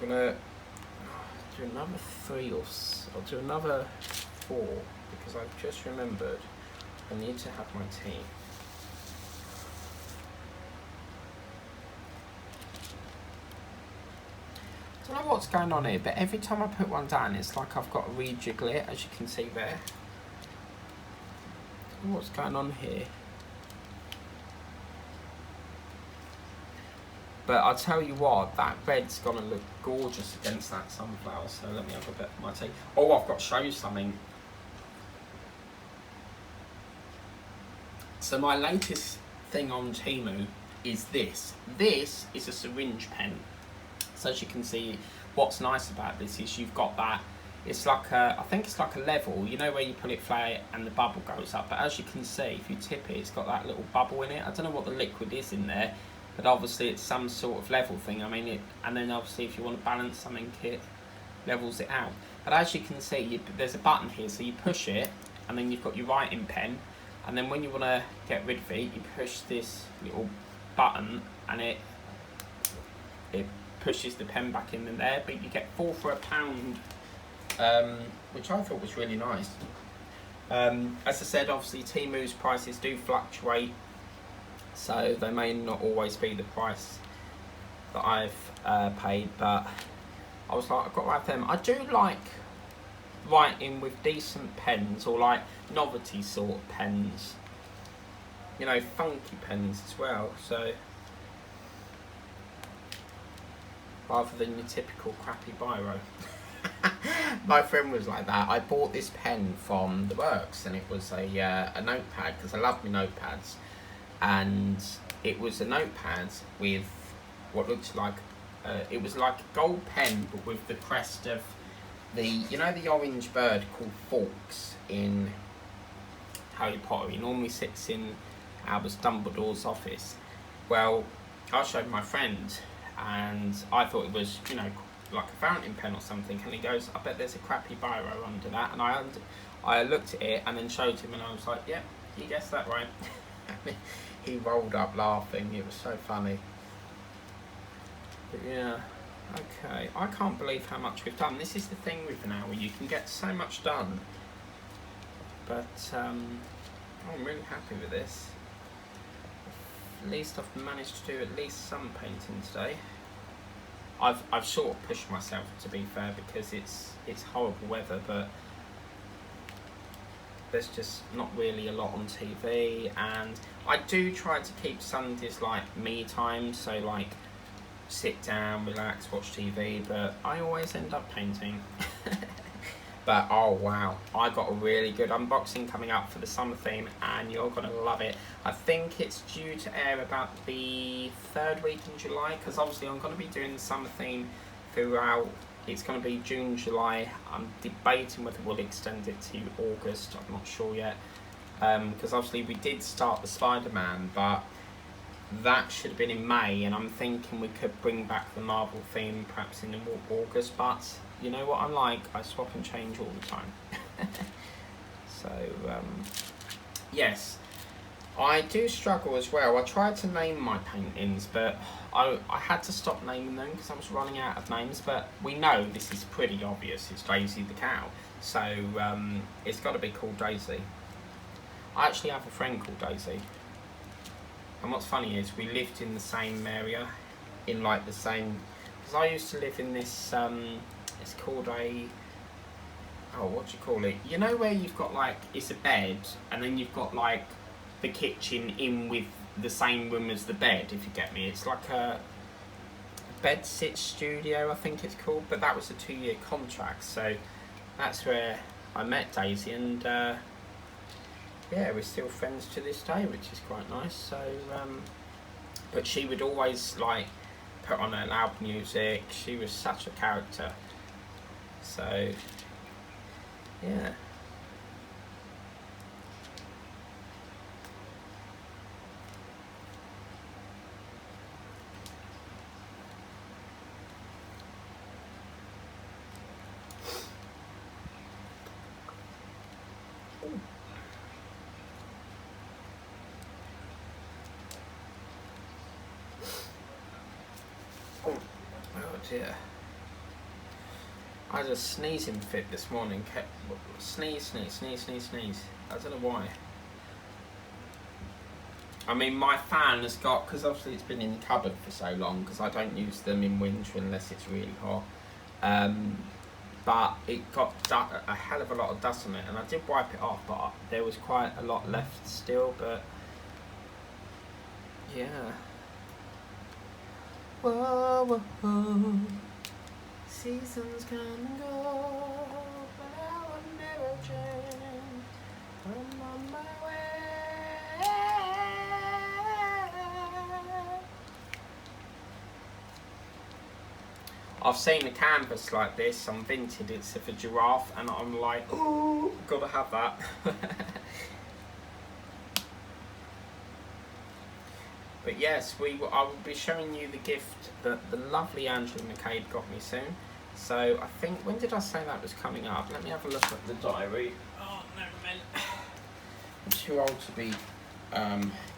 I'm gonna do another 3 or I'll do another 4 because I've just remembered I need to have my tea. I don't know what's going on here, but every time I put one down, it's like I've got to rejiggle it, as you can see there. I don't know what's going on here. But I'll tell you what, that red's going to look gorgeous against that sunflower, so let me have a bit of my tea. Oh, I've got to show you something. So my latest thing on Temu is this. This is a syringe pen. So as you can see, what's nice about this is you've got that, it's like a, I think it's like a level, you know where you put it flat and the bubble goes up, but as you can see, if you tip it, it's got that little bubble in it. I don't know what the liquid is in there, but obviously it's some sort of level thing. I mean, and then obviously if you want to balance something, it levels it out. But as you can see, there's a button here, so you push it, and then you've got your writing pen, and then when you want to get rid of it, you push this little button, and it pushes the pen back in there, but you get 4 for £1, which I thought was really nice. As I said, obviously Temu's prices do fluctuate, so they may not always be the price that I've paid, but I was like, I've got to have them. I do like writing with decent pens, or like novelty sort of pens, you know, funky pens as well, so rather than your typical crappy biro. My friend was like that. I bought this pen from the works, and it was a notepad, because I love my notepads, and it was a notepad with what looked like it was like a gold pen, but with the crest of the, you know, the orange bird called Fawkes in Harry Potter. He normally sits in Albus Dumbledore's office. Well, I showed my friend, and I thought it was, you know, like a fountain pen or something, and he goes, I bet there's a crappy biro under that, and I looked at it and then showed him, and I was like, yep, you guessed that right. He rolled up laughing, it was so funny. But yeah, okay, I can't believe how much we've done. This is the thing with an hour, you can get so much done, but I'm really happy with this. At least I've managed to do at least some painting today. I've sort of pushed myself, to be fair, because it's horrible weather, but there's just not really a lot on TV, and I do try to keep Sundays like me time, so like sit down, relax, watch TV, but I always end up painting. But oh wow, I got a really good unboxing coming up for the summer theme, and you're gonna love it. I think it's due to air about the 3rd week in July, because obviously I'm gonna be doing the summer theme throughout. It's gonna be June, July. I'm debating whether we'll extend it to August, I'm not sure yet. Because obviously we did start the Spider-Man, but that should have been in May, and I'm thinking we could bring back the Marvel theme perhaps in August, but you know what I'm like, I swap and change all the time. So, yes, I do struggle as well. I tried to name my paintings, but I had to stop naming them because I was running out of names, but we know this is pretty obvious, it's Daisy the cow, so it's got to be called Daisy. I actually have a friend called Daisy, and what's funny is we lived in the same area, in like the same, because I used to live in this, it's called a, oh, what do you call it? You know where you've got like, it's a bed, and then you've got like the kitchen in with the same room as the bed, if you get me. It's like a bed sit studio, I think it's called, but that was a 2-year contract, so that's where I met Daisy, and yeah, we're still friends to this day, which is quite nice. So, but she would always like put on her loud music. She was such a character. So, yeah. Oh dear. I had a sneezing fit this morning. Kept sneeze. I don't know why. I mean, my fan has got, because obviously it's been in the cupboard for so long, because I don't use them in winter unless it's really hot. But it got a hell of a lot of dust on it, and I did wipe it off, but there was quite a lot left still. But yeah. Whoa, whoa, whoa. Seasons come and go, but I will never change. I'm on my way. I've seen a canvas like this on Vinted. It's of a giraffe, and I'm like, oh, gotta have that. But yes, I will be showing you the gift that the lovely Angela McCabe got me soon. So I think, when did I say that was coming up? Let me have a look at the diary. Oh, no, man. I'm too old to be,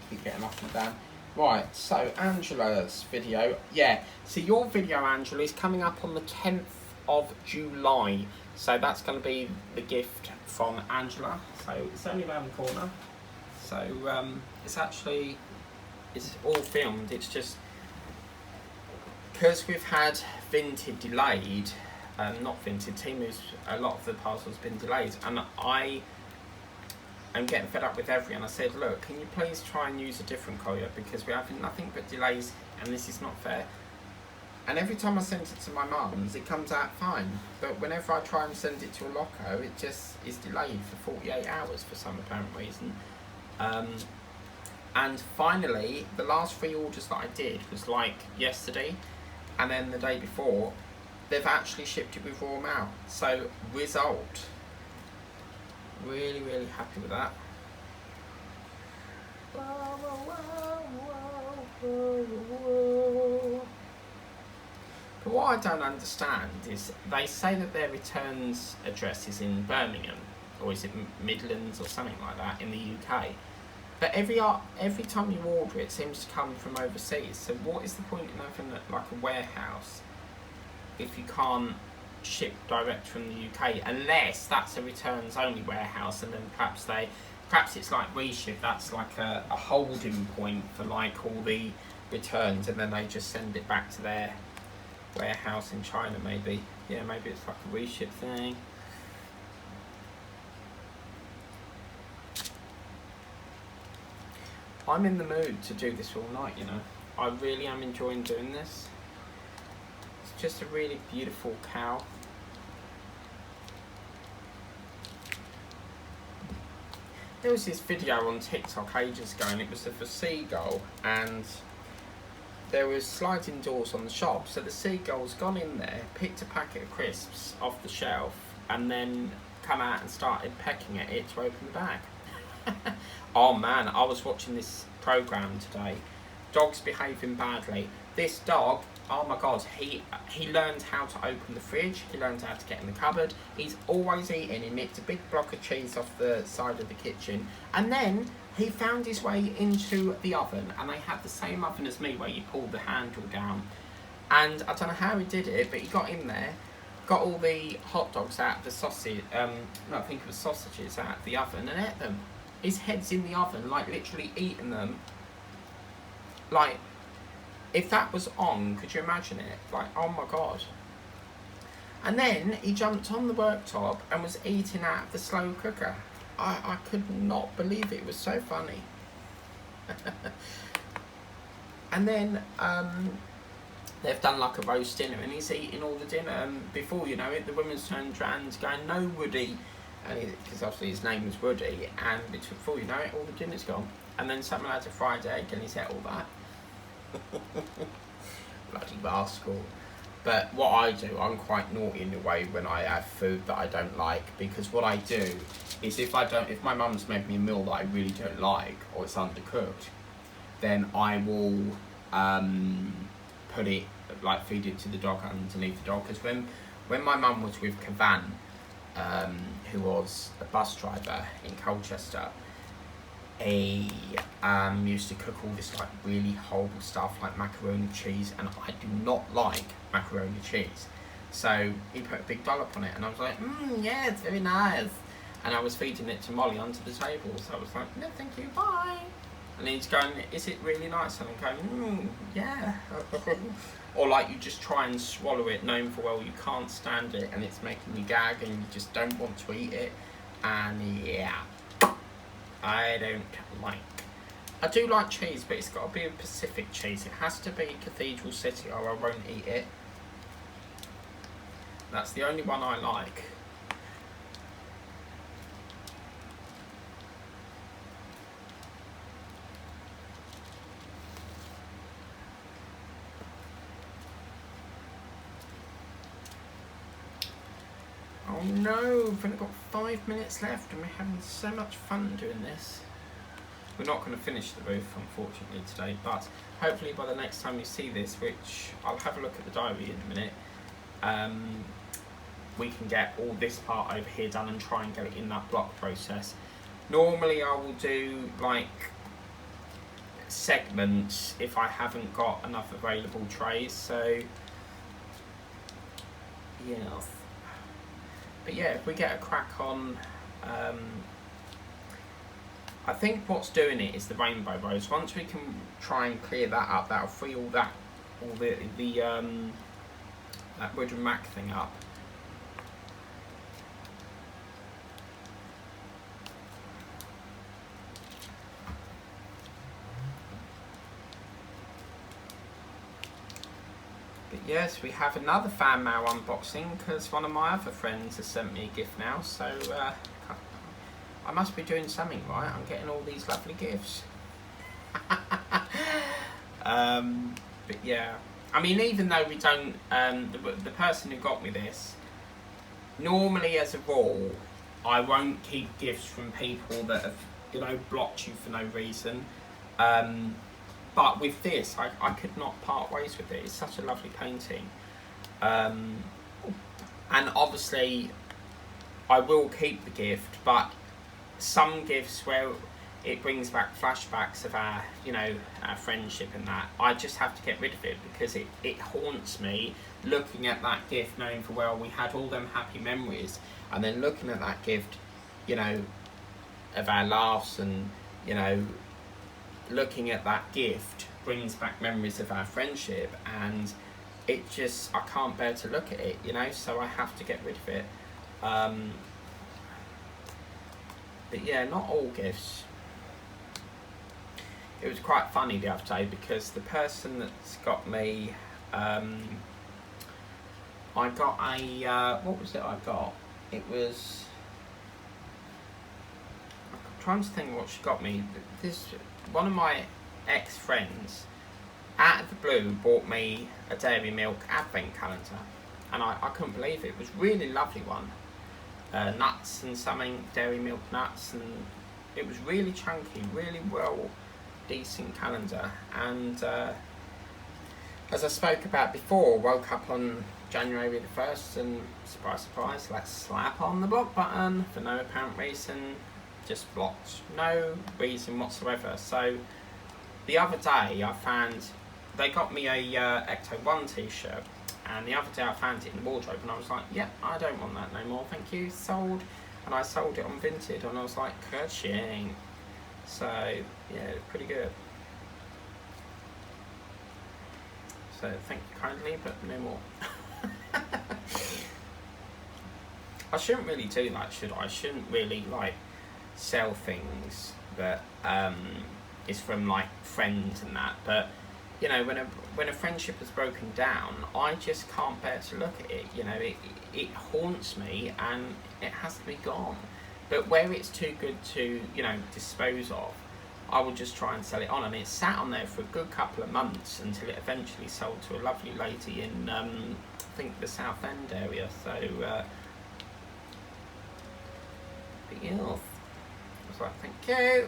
keep getting up and down. Right, so Angela's video. Yeah, so your video, Angela, is coming up on the 10th of July. So that's going to be the gift from Angela. So it's only around the corner. So it's all filmed. It's just because we've had Vinted delayed, not Vinted, Temu's, a lot of the parcels been delayed, and I'm getting fed up with and I said, look, can you please try and use a different courier, because we're having nothing but delays and this is not fair. And every time I send it to my mum's, it comes out fine, but whenever I try and send it to a loco, it just is delayed for 48 hours for some apparent reason. And finally, the last 3 orders that I did was like yesterday, and then the day before, they've actually shipped it with raw mail. So, result. Really, really happy with that. But what I don't understand is they say that their returns address is in Birmingham, or is it Midlands or something like that in the UK. But every time you order it seems to come from overseas. So what is the point in having like a warehouse if you can't ship direct from the UK, unless that's a returns only warehouse, and then perhaps it's like Reship, that's like a holding point for like all the returns, and then they just send it back to their warehouse in China maybe. Yeah, maybe it's like a Reship thing. I'm in the mood to do this all night, you know. I really am enjoying doing this. It's just a really beautiful cow. There was this video on TikTok ages ago, and it was of a seagull, and there was sliding doors on the shop, so the seagull's gone in there, picked a packet of crisps off the shelf, and then come out and started pecking at it to open the bag. Oh man, I was watching this program today, dogs behaving badly. This dog, oh my god, he learned how to open the fridge, he learned how to get in the cupboard, he's always eating. He nicked a big block of cheese off the side of the kitchen, and then he found his way into the oven, and they had the same oven as me where you pull the handle down, and I don't know how he did it, but he got in there, got all the hot dogs out of the sausage, no, I think it was sausages out of the oven, and ate them. His head's in the oven, like literally eating them. Like, if that was on, could you imagine it? Like, oh my god. And then he jumped on the worktop and was eating out of the slow cooker. I could not believe it. It was so funny. And then they've done like a roast dinner, and he's eating all the dinner, and before you know it, the woman's turned around going, no, Woody. And because obviously his name was Woody, and before you know it, all the dinner's gone. And then someone had a fried egg, and he's ate all that. Bloody rascal. But what I do, I'm quite naughty in a way when I have food that I don't like, because what I do is if my mum's made me a meal that I really don't like, or it's undercooked, then I will put it, like feed it to the dog underneath the dog. Because when my mum was with Cavan, who was a bus driver in Colchester, he used to cook all this like really horrible stuff like macaroni cheese, and I do not like macaroni cheese. So he put a big dollop on it, and I was like, yeah, it's very nice. And I was feeding it to Molly under the table, so I was like, no, thank you, bye. And he's going, is it really nice? And I'm going, yeah. Or like you just try and swallow it, knowing for well you can't stand it, and it's making you gag, and you just don't want to eat it. And yeah, I don't like. I do like cheese, but it's got to be a Pacific cheese. It has to be Cathedral City, or I won't eat it. That's the only one I like. Oh no, we've only got 5 minutes left and we're having so much fun doing this. We're not going to finish the roof, unfortunately, today, but hopefully by the next time you see this, which I'll have a look at the diary in a minute, we can get all this part over here done and try and get it in that block process. Normally I will do like segments if I haven't got enough available trays, so yeah. But yeah, if we get a crack on, I think what's doing it is the rainbow rose. Once we can try and clear that up, that'll free all the that wood and mac thing up. But yes, we have another fan mail unboxing because one of my other friends has sent me a gift now, so I must be doing something right. I'm getting all these lovely gifts. But yeah, I mean, even though we don't, the person who got me this, normally as a rule, I won't keep gifts from people that have, you know, blocked you for no reason. But with this, I could not part ways with it. It's such a lovely painting. And obviously, I will keep the gift, but some gifts where it brings back flashbacks of our, you know, our friendship and that, I just have to get rid of it because it haunts me looking at that gift, knowing for well we had all them happy memories, and then looking at that gift, you know, of our laughs, and, you know, looking at that gift brings back memories of our friendship, and it just, I can't bear to look at it, you know, so I have to get rid of it. But yeah, not all gifts. It was quite funny the other day because the person that's got me, I got a, what was it I got? It was, I'm trying to think what she got me. This, one of my ex-friends, out of the blue, bought me a Dairy Milk advent calendar, and I couldn't believe it. It was a really lovely one. Nuts and something, Dairy Milk nuts, and it was really chunky, really well, decent calendar. And as I spoke about before, woke up on January the 1st and surprise, surprise, let's slap on the block button for no apparent reason, just blocked, no reason whatsoever. So the other day I found, they got me a Ecto 1 t-shirt, and the other day I found it in the wardrobe and I was like, yeah, I don't want that no more, thank you, sold. And I sold it on Vinted and I was like, ka-ching. So yeah, pretty good. So thank you kindly, but no more. I shouldn't really do that, should I? I shouldn't really like sell things that is from like friends and that, but you know, when a friendship has broken down, I just can't bear to look at it. You know, it haunts me and it has to be gone. But where it's too good to, you know, dispose of, I will just try and sell it on. And it sat on there for a good couple of months until it eventually sold to a lovely lady in, I think, the South End area. So, but yeah, I was like, thank you.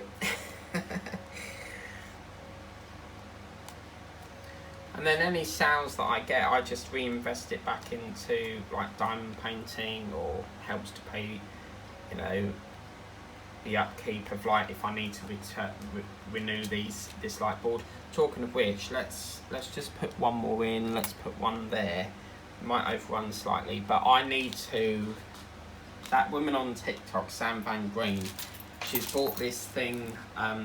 And then any sales that I get, I just reinvest it back into like diamond painting, or helps to pay, you know, the upkeep of like if I need to renew this light board. Talking of which, let's just put one more in. Let's put one there. Might overrun slightly, but I need to. That woman on TikTok, Sam Van Green, she's bought this thing.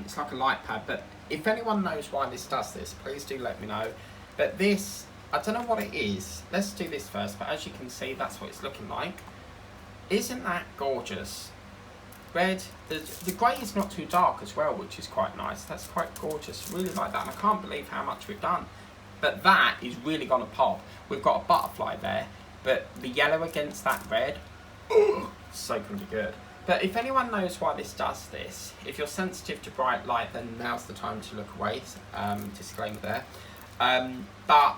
It's like a light pad, but if anyone knows why this does this, please do let me know. But this, I don't know what it is. Let's do this first. But as you can see, that's what it's looking like. Isn't that gorgeous? Red. The grey is not too dark as well, which is quite nice. That's quite gorgeous. Really like that. And I can't believe how much we've done. But that is really gonna pop. We've got a butterfly there, but the yellow against that red, so gonna be good. But if anyone knows why this does this, if you're sensitive to bright light, then now's the time to look away. Disclaimer there. But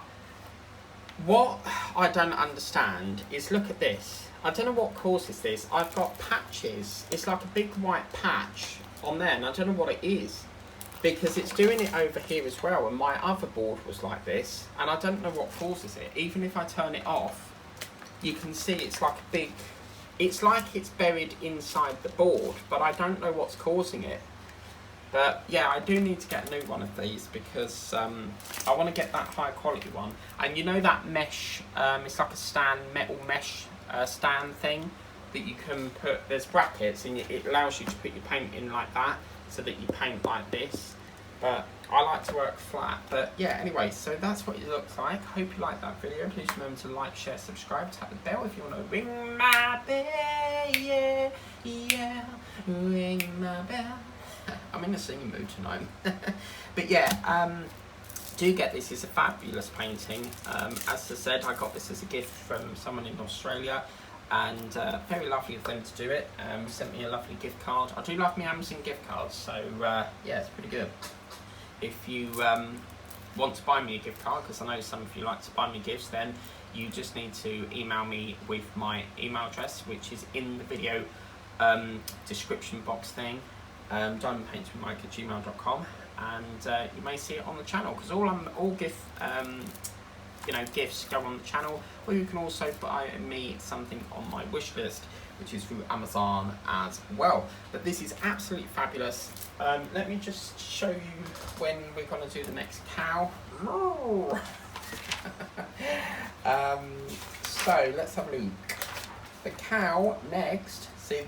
what I don't understand is, look at this. I don't know what causes this. I've got patches. It's like a big white patch on there, and I don't know what it is. Because it's doing it over here as well, and my other board was like this, and I don't know what causes it. Even if I turn it off, you can see it's like a big, it's like it's buried inside the board, but I don't know what's causing it. But yeah, I do need to get a new one of these because I want to get that high quality one. And you know that mesh, it's like a metal mesh stand thing that you can put, there's brackets, and it allows you to put your paint in like that, so that you paint like this. But I like to work flat. But yeah, anyway, so that's what it looks like. Hope you like that video. Please remember to like, share, subscribe, tap the bell if you want to ring my bell. Yeah, yeah, ring my bell. I'm in a singing mood tonight. But yeah, do get this. It's a fabulous painting. As I said, I got this as a gift from someone in Australia, and very lovely of them to do it. Sent me a lovely gift card. I do love my Amazon gift cards, so yeah, it's pretty good. If you want to buy me a gift card, because I know some of you like to buy me gifts, then you just need to email me with my email address, which is in the video description box thing, diamondpaintswithmike@gmail.com, and you may see it on the channel, because all gifts go on the channel, or you can also buy me something on my wish list, which is through Amazon as well. But this is absolutely fabulous. Let me just show you when we're going to do the next cow. So let's have a look. The cow next, see,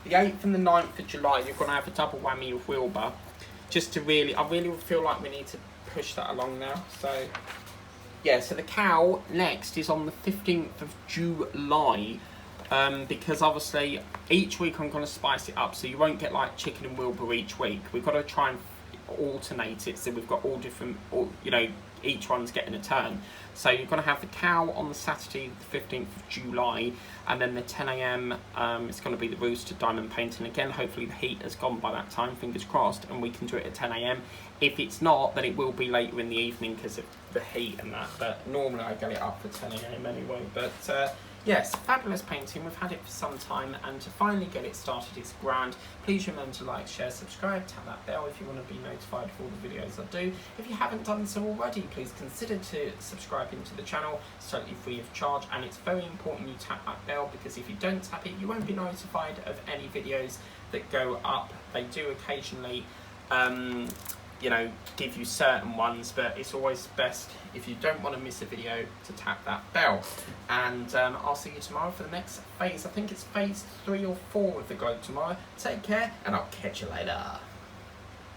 the 8th and the 9th of July, you're going to have a double whammy with Wilbur. Just to really, I really feel like we need to push that along now. So yeah, so the cow next is on the 15th of July, because obviously each week I'm going to spice it up, so you won't get like chicken and Wilbur each week. We've got to try and alternate it, so we've got all different, each one's getting a turn. So you're going to have the cow on the Saturday, the 15th of July, and then the 10 AM, it's going to be the rooster diamond painting. Again, hopefully the heat has gone by that time, fingers crossed, and we can do it at 10 AM. If it's not, then it will be later in the evening because of the heat and that, but normally I get it up for 10 AM anyway. But yes, fabulous painting. We've had it for some time, and to finally get it started is grand. Please remember to like, share, subscribe, tap that bell if you want to be notified of all the videos I do. If you haven't done so already, please consider to subscribing to the channel. It's totally free of charge, and it's very important you tap that bell, because if you don't tap it, you won't be notified of any videos that go up. They do occasionally give you certain ones, but it's always best, if you don't want to miss a video, to tap that bell. And I'll see you tomorrow for the next phase. I think it's phase 3 or 4 of the globe tomorrow. Take care, and I'll catch you later.